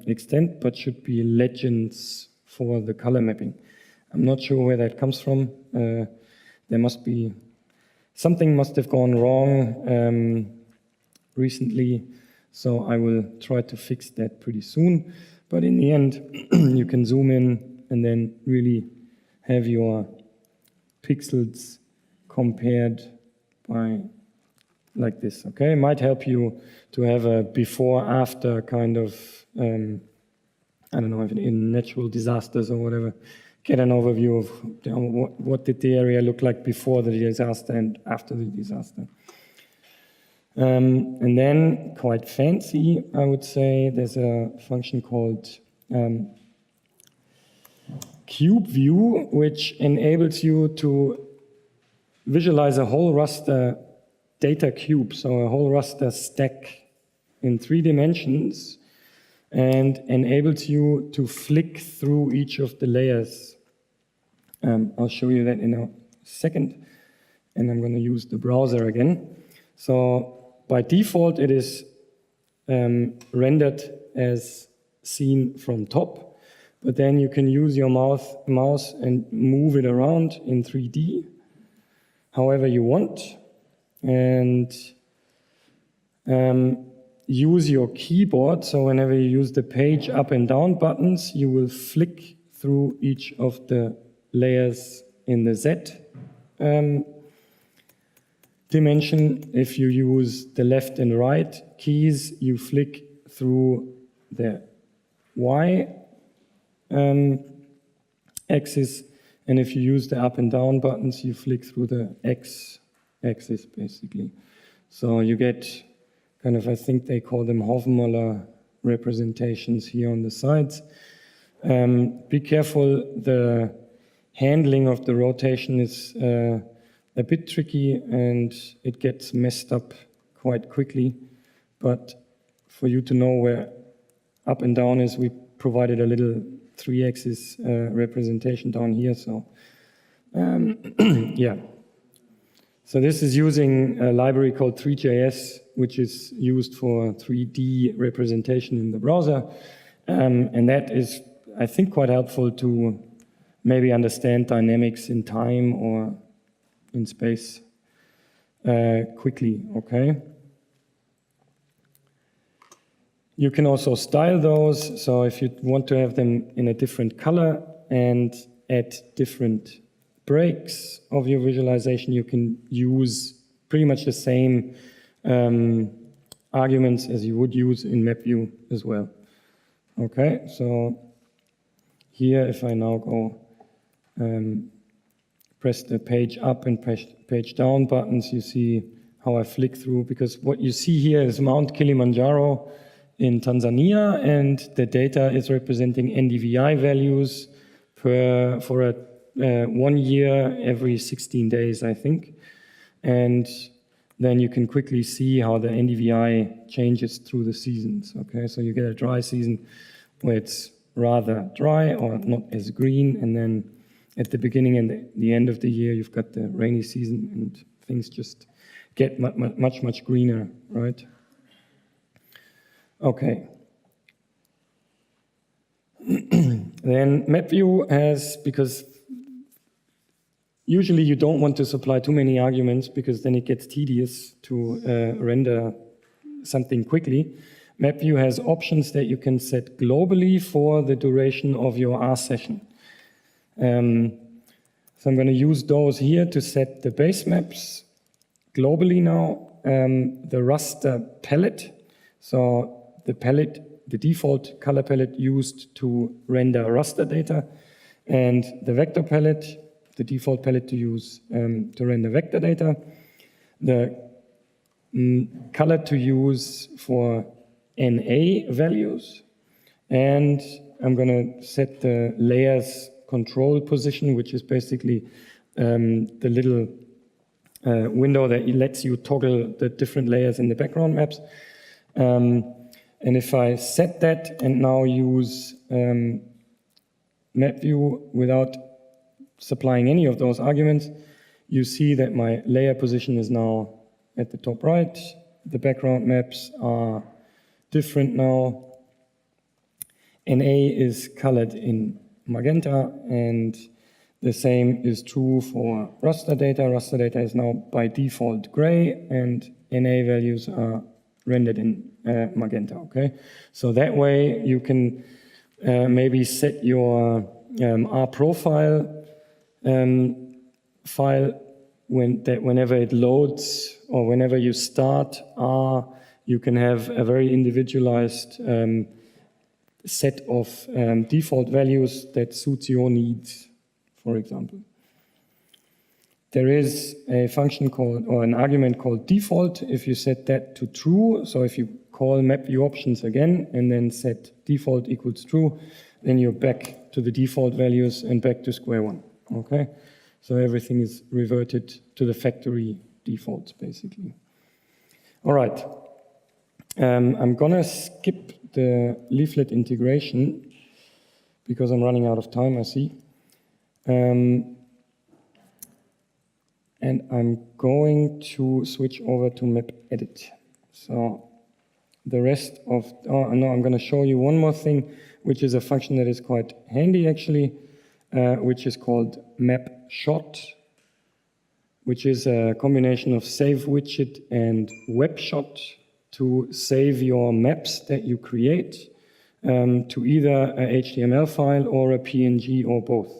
extent, but should be legends for the color mapping. I'm not sure where that comes from. Something must have gone wrong recently, so I will try to fix that pretty soon. But in the end, you can zoom in and then really have your pixels compared by like this, okay? It might help you to have a before-after kind of, I don't know, in natural disasters or whatever, get an overview of what did the area look like before the disaster and after the disaster. And then, quite fancy, I would say, there's a function called cube view, which enables you to visualize a whole raster data cube, so a whole raster stack in 3 dimensions, and enables you to flick through each of the layers. I'll show you that in a second, and I'm going to use the browser again. So by default, it is rendered as seen from top, but then you can use your mouse and move it around in 3D however you want, and use your keyboard. So whenever you use the page up and down buttons, you will flick through each of the layers in the Z dimension. If you use the left and right keys, you flick through the Y axis, and if you use the up and down buttons, you flick through the X axis, basically. So you get kind of, I think they call them Hofmöller representations here on the sides. Be careful, the handling of the rotation is a bit tricky and it gets messed up quite quickly. But for you to know where up and down is, we provided a little 3-axis representation down here. So yeah. So this is using a library called 3JS, which is used for 3D representation in the browser. And that is, I think, quite helpful to maybe understand dynamics in time or in space quickly, okay? You can also style those, so if you want to have them in a different color and at different breaks of your visualization, you can use pretty much the same arguments as you would use in mapview as well. Okay, so here if I now go press the page up and page down buttons, you see how I flick through, because what you see here is Mount Kilimanjaro in Tanzania, and the data is representing NDVI values for a 1 year every 16 days, I think. And then you can quickly see how the NDVI changes through the seasons, okay? So you get a dry season where it's rather dry or not as green, and then at the beginning and the end of the year, you've got the rainy season, and things just get much greener, right? Okay. Then mapview has, because usually you don't want to supply too many arguments because then it gets tedious to render something quickly. Mapview has options that you can set globally for the duration of your R session. So I'm going to use those here to set the base maps globally now. The raster palette, so the palette, the default color palette used to render raster data, and the vector palette, the default palette to use to render vector data. The color to use for NA values, and I'm going to set the layers control position, which is basically the little window that lets you toggle the different layers in the background maps. And if I set that and now use mapview without supplying any of those arguments, you see that my layer position is now at the top right. The background maps are different now. NA is colored in magenta, and the same is true for raster data. Raster data is now by default gray, and NA values are rendered in magenta, okay? So that way you can maybe set your R profile file whenever it loads or whenever you start R, you can have a very individualized set of default values that suits your needs, for example. There is a function called, or an argument called default. If you set that to true, so if you call mapview options again and then set default equals true, then you're back to the default values and back to square one, okay? So everything is reverted to the factory defaults, basically. All right, I'm gonna skip the leaflet integration because I'm running out of time, I see. And I'm going to switch over to mapedit. So the rest of, oh no, I'm going to show you one more thing, which is a function that is quite handy actually, which is called mapshot, which is a combination of save widget and webshot to save your maps that you create to either a HTML file or a PNG or both.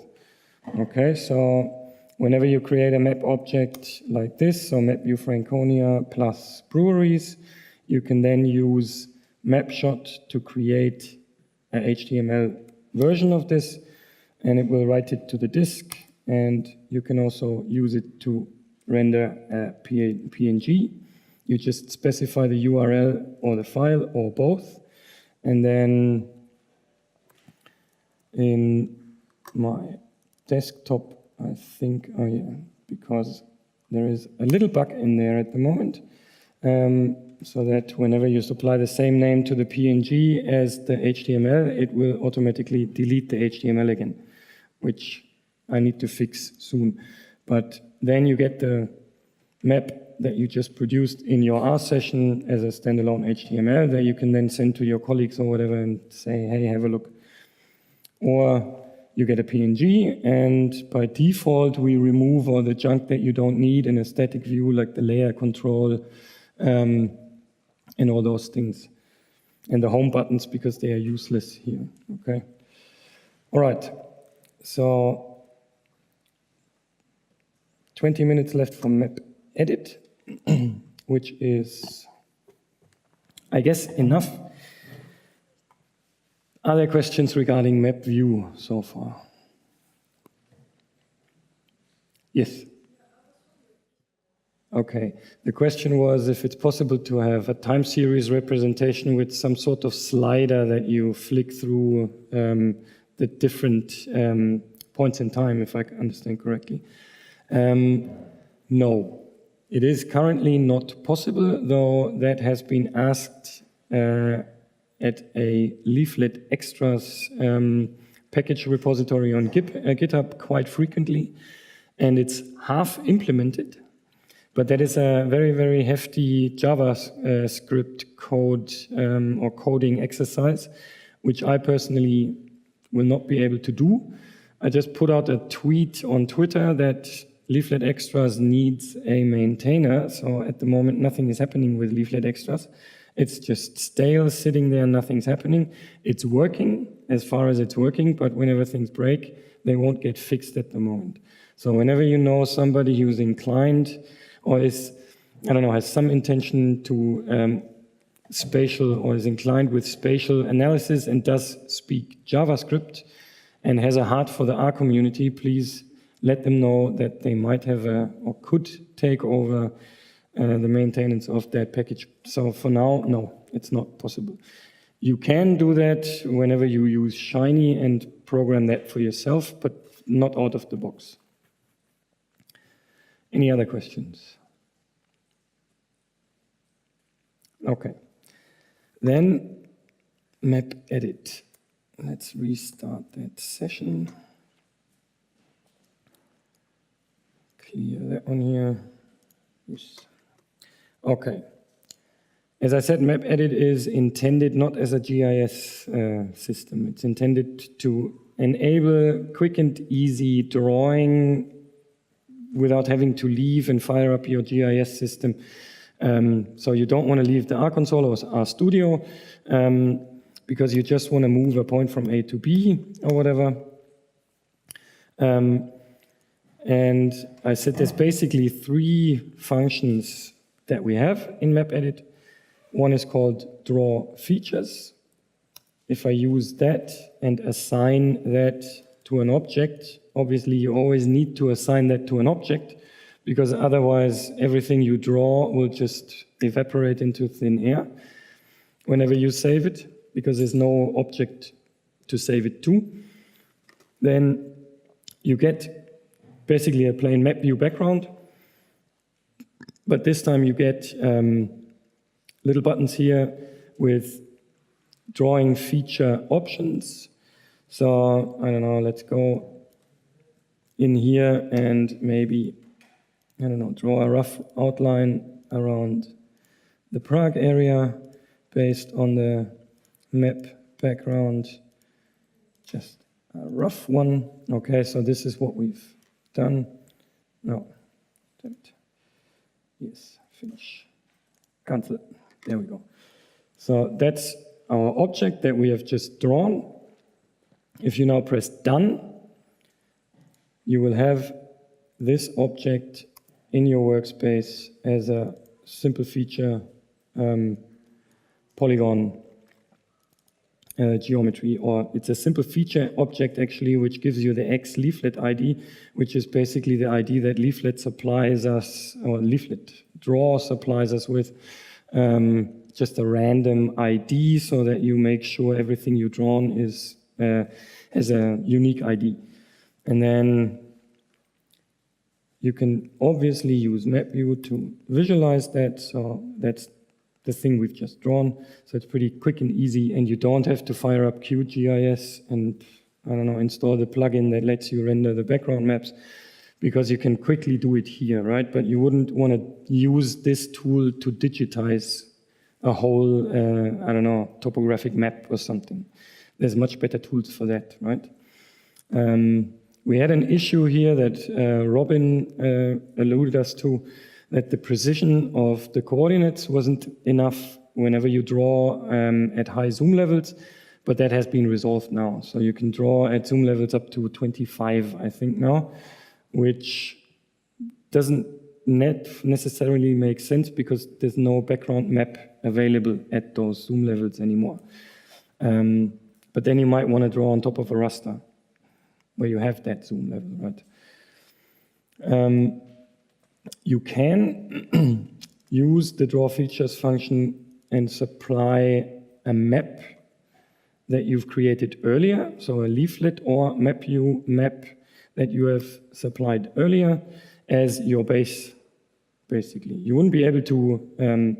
Okay, so whenever you create a map object like this, so mapview Franconia plus breweries, you can then use mapshot to create an HTML version of this, and it will write it to the disk, and you can also use it to render a PNG. You just specify the URL or the file or both, and then in my desktop, I think, oh yeah, because there is a little bug in there at the moment, so that whenever you supply the same name to the PNG as the HTML, it will automatically delete the HTML again, which I need to fix soon. But then you get the map that you just produced in your R session as a standalone HTML that you can then send to your colleagues or whatever and say, hey, have a look. Or you get a PNG, and by default, we remove all the junk that you don't need in a static view, like the layer control and all those things. And the home buttons, because they are useless here, okay? All right, so 20 minutes left for mapedit, which is, I guess, enough. Are there questions regarding mapview so far? Yes. Okay. The question was if it's possible to have a time series representation with some sort of slider that you flick through the different points in time, if I understand correctly. No. It is currently not possible, though that has been asked at a leaflet extras package repository on GitHub quite frequently, and it's half implemented, but that is a very, very hefty JavaScript code or coding exercise, which I personally will not be able to do. I just put out a tweet on Twitter that Leaflet Extras needs a maintainer, so at the moment nothing is happening with Leaflet Extras. It's just stale, sitting there, nothing's happening. It's working as far as it's working, but whenever things break, they won't get fixed at the moment. So whenever you know somebody who's inclined or is, I don't know, has some intention to spatial or is inclined with spatial analysis and does speak JavaScript and has a heart for the R community, please let them know that they might have or could take over the maintenance of that package. So for now, no, it's not possible. You can do that whenever you use Shiny and program that for yourself, but not out of the box. Any other questions? Okay. Then mapedit. Let's restart that session. Clear that one here. Yes. Okay. As I said, mapedit is intended not as a GIS system. It's intended to enable quick and easy drawing without having to leave and fire up your GIS system. So you don't want to leave the R console or R Studio because you just want to move a point from A to B or whatever. And I said there's basically three functions that we have in mapedit. One is called draw features. If I use that and assign that to an object, obviously you always need to assign that to an object because otherwise everything you draw will just evaporate into thin air whenever you save it because there's no object to save it to. Then you get basically a plain map view background, but this time you get little buttons here with drawing feature options. So, I don't know, let's go in here and maybe, I don't know, draw a rough outline around the Prague area based on the map background. Just a rough one. Okay, so this is what we've done. No, damn it. Yes, finish. Cancel. There we go. So that's our object that we have just drawn. If you now press done, you will have this object in your workspace as a simple feature polygon geometry, or it's a simple feature object actually, which gives you the X leaflet ID, which is basically the ID that leaflet supplies us, or leaflet draw supplies us with, just a random ID so that you make sure everything you've drawn is has a unique ID. And then you can obviously use mapview to visualize that, so that's the thing we've just drawn. So it's pretty quick and easy, and you don't have to fire up QGIS and, I don't know, install the plugin that lets you render the background maps. because you can quickly do it here, right? But you wouldn't want to use this tool to digitize a whole, I don't know, topographic map or something. There's much better tools for that, right? We had an issue here that Robin alluded us to, that the precision of the coordinates wasn't enough whenever you draw at high zoom levels, but that has been resolved now. So you can draw at zoom levels up to 25, I think now, which doesn't necessarily make sense because there's no background map available at those zoom levels anymore. But then you might want to draw on top of a raster where you have that zoom level, right? You can use the draw features function and supply a map that you've created earlier, so a leaflet or mapview map that you have supplied earlier as your base, basically. You wouldn't be able to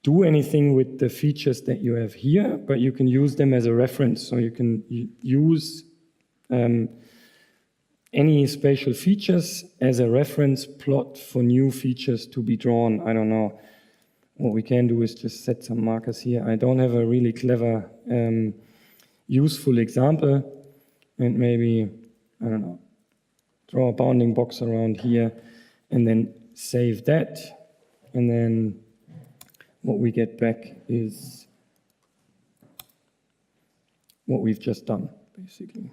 do anything with the features that you have here, but you can use them as a reference. So you can use any spatial features as a reference plot for new features to be drawn. I don't know. What we can do is just set some markers here. I don't have a really clever, useful example, and maybe, I don't know, draw a bounding box around here and then save that. And then what we get back is what we've just done, basically.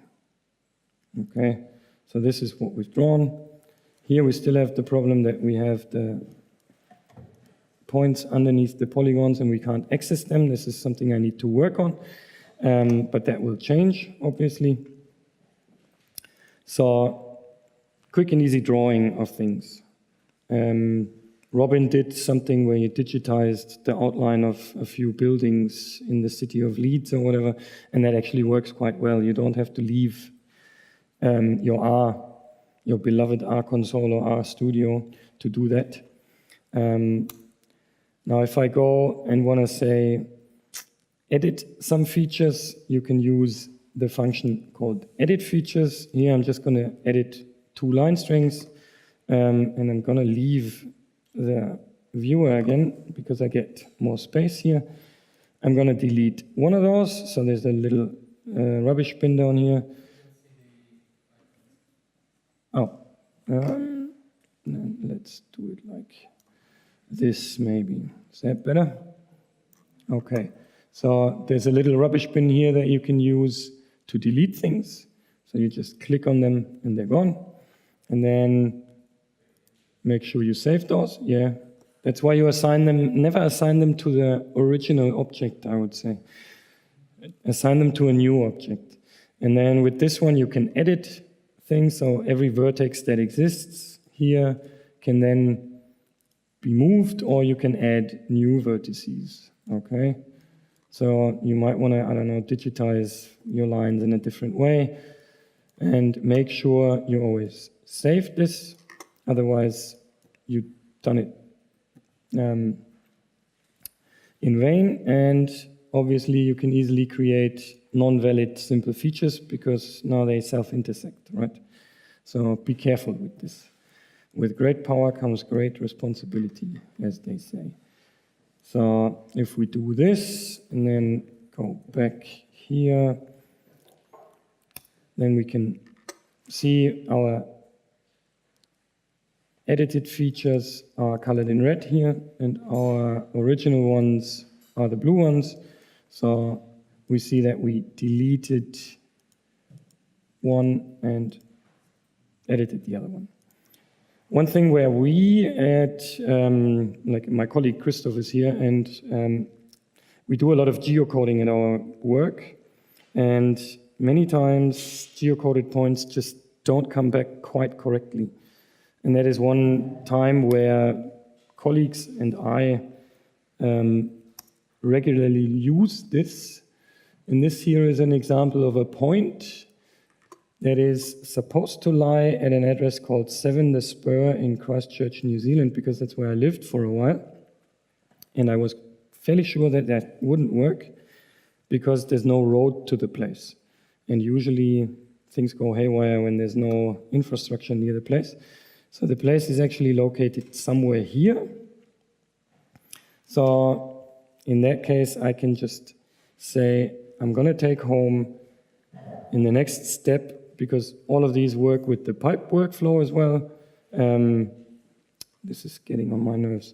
Okay, so this is what we've drawn. Here we still have the problem that we have the points underneath the polygons and we can't access them. This is something I need to work on, but that will change, obviously. So, quick and easy drawing of things. Robin did something where he digitized the outline of a few buildings in the city of Leeds or whatever, and that actually works quite well. You don't have to leave your beloved R console or R Studio to do that. Now, if I go and want to say edit some features, you can use the function called edit features. Here, I'm just going to edit 2 line strings, and I'm going to leave the viewer again because I get more space here. I'm going to delete one of those, so there's a little rubbish bin down here. Oh, let's do it like this maybe. Is that better? Okay, so there's a little rubbish bin here that you can use to delete things. So you just click on them and they're gone. And then make sure you save those. Yeah, that's why you assign them, never assign them to the original object, I would say. Assign them to a new object. And then with this one, you can edit things. So every vertex that exists here can then be moved, or you can add new vertices, okay? So you might want to, I don't know, digitize your lines in a different way and make sure you always save this, otherwise you've done it in vain. And obviously you can easily create non-valid simple features because now they self-intersect, right? So be careful with this. With great power comes great responsibility, as they say. So if we do this and then go back here, then we can see our edited features are colored in red here, and our original ones are the blue ones. So we see that we deleted one and edited the other one. One thing where we like my colleague Christoph is here, and we do a lot of geocoding in our work, and many times geocoded points just don't come back quite correctly. And that is one time where colleagues and I regularly use this. And this here is an example of a point that is supposed to lie at an address called 7 The Spur in Christchurch, New Zealand, because that's where I lived for a while. And I was fairly sure that that wouldn't work because there's no road to the place. And usually things go haywire when there's no infrastructure near the place. So the place is actually located somewhere here. So in that case, I can just say, I'm going to take home in the next step, because all of these work with the pipe workflow as well. This is getting on my nerves.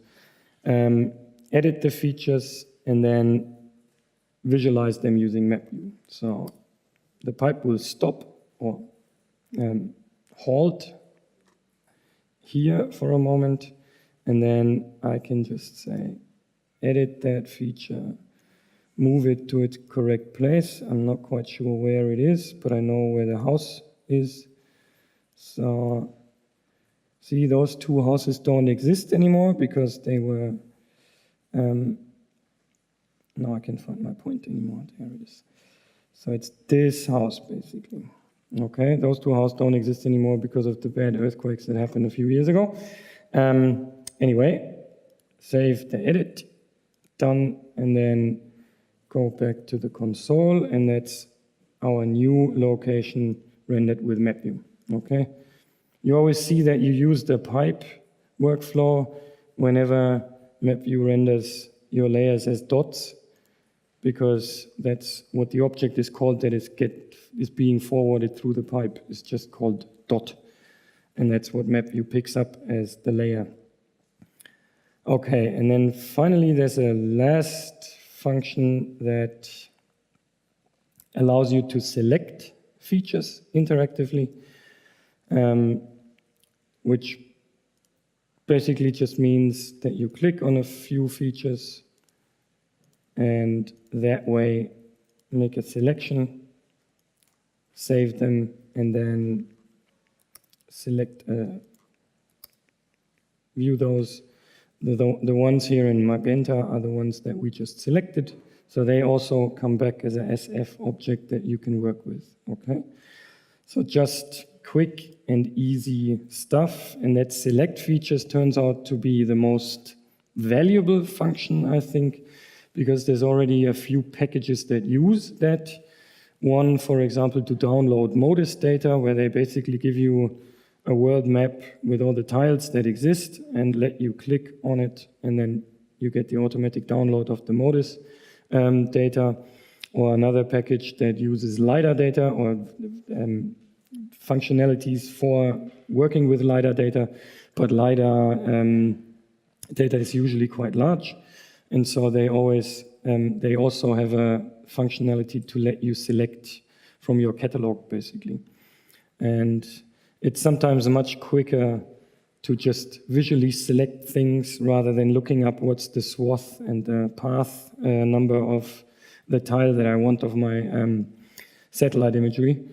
Edit the features and then visualize them using mapview. So the pipe will stop or halt here for a moment, and then I can just say, edit that feature, move it to its correct place. I'm not quite sure where it is, but I know where the house is. So see, those two houses don't exist anymore because they were, now I can't find my point anymore, there it is. So it's this house basically. Okay, those two houses don't exist anymore because of the bad earthquakes that happened a few years ago. Anyway, save the edit, done, and then go back to the console, and that's our new location rendered with mapview. Okay, you always see that you use the pipe workflow whenever mapview renders your layers as dots, because that's what the object is called that is being forwarded through the pipe. It's just called dot, and that's what mapview picks up as the layer. Okay, and then finally there's a last function that allows you to select features interactively, which basically just means that you click on a few features and that way make a selection, save them, and then select, view those. The ones here in magenta are the ones that we just selected, so they also come back as a SF object that you can work with, okay? So just quick and easy stuff, and that select features turns out to be the most valuable function, I think, because there's already a few packages that use that. One, for example, to download MODIS data, where they basically give you a world map with all the tiles that exist and let you click on it, and then you get the automatic download of the MODIS data, or another package that uses LiDAR data or functionalities for working with LiDAR data, but LiDAR data is usually quite large, and so they also have a functionality to let you select from your catalog, basically. And it's sometimes much quicker to just visually select things rather than looking up what's the swath and the path number of the tile that I want of my satellite imagery.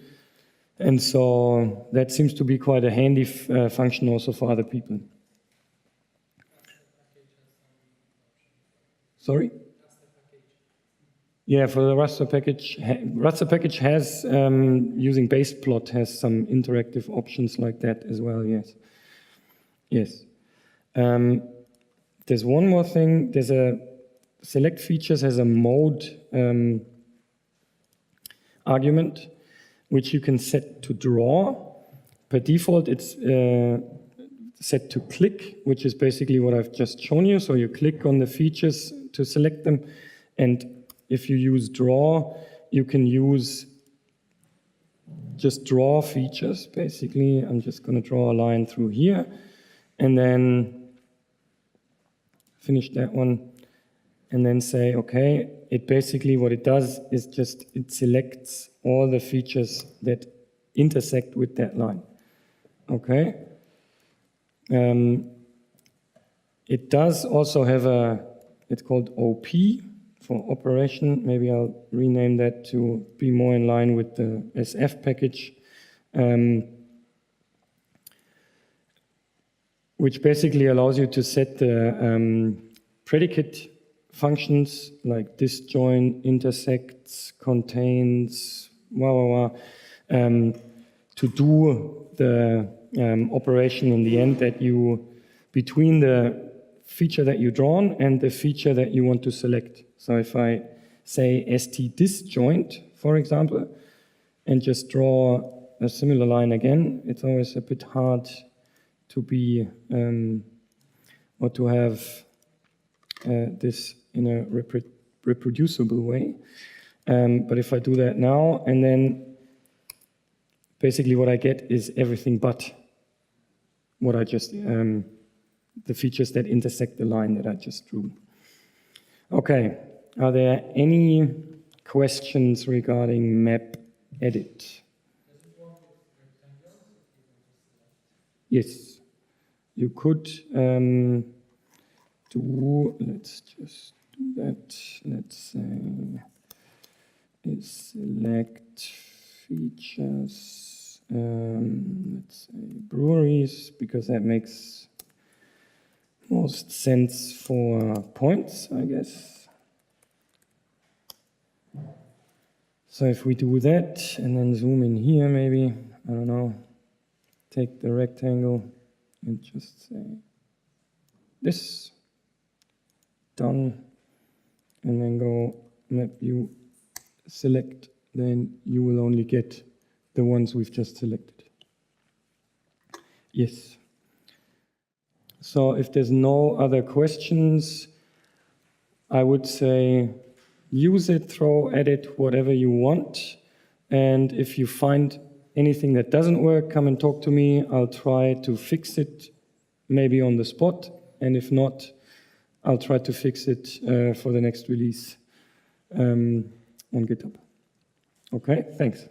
And so that seems to be quite a handy function also for other people. Sorry? Yeah, for the raster package has, using baseplot, has some interactive options like that as well, yes. Yes. There's one more thing. There's a select features has a mode argument, which you can set to draw. Per default, it's set to click, which is basically what I've just shown you. So you click on the features to select them, and if you use draw, you can use just draw features, basically. I'm just going to draw a line through here, and then finish that one, and then say, okay, it basically, what it does is just, it selects all the features that intersect with that line, okay? It does also have it's called OP, for operation. Maybe I'll rename that to be more in line with the SF package, which basically allows you to set the predicate functions like disjoin, intersects, contains, to do the operation in the end that you, between the feature that you drawn and the feature that you want to select. So if I say st disjoint, for example, and just draw a similar line again. It's always a bit hard to be, or to have this in a reproducible way. But if I do that now, and then basically what I get is everything but what I just, the features that intersect the line that I just drew. Okay, are there any questions regarding mapedit? Yes, you could let's just do that. Let's say select features, let's say breweries, because that makes most sense for points, I guess. So if we do that and then zoom in here, maybe, I don't know, take the rectangle and just say this, done, and then go map view, select, then you will only get the ones we've just selected. Yes. So if there's no other questions, I would say use it, throw, edit, whatever you want. And if you find anything that doesn't work, come and talk to me. I'll try to fix it, maybe on the spot. And if not, I'll try to fix it for the next release on GitHub. Okay, thanks.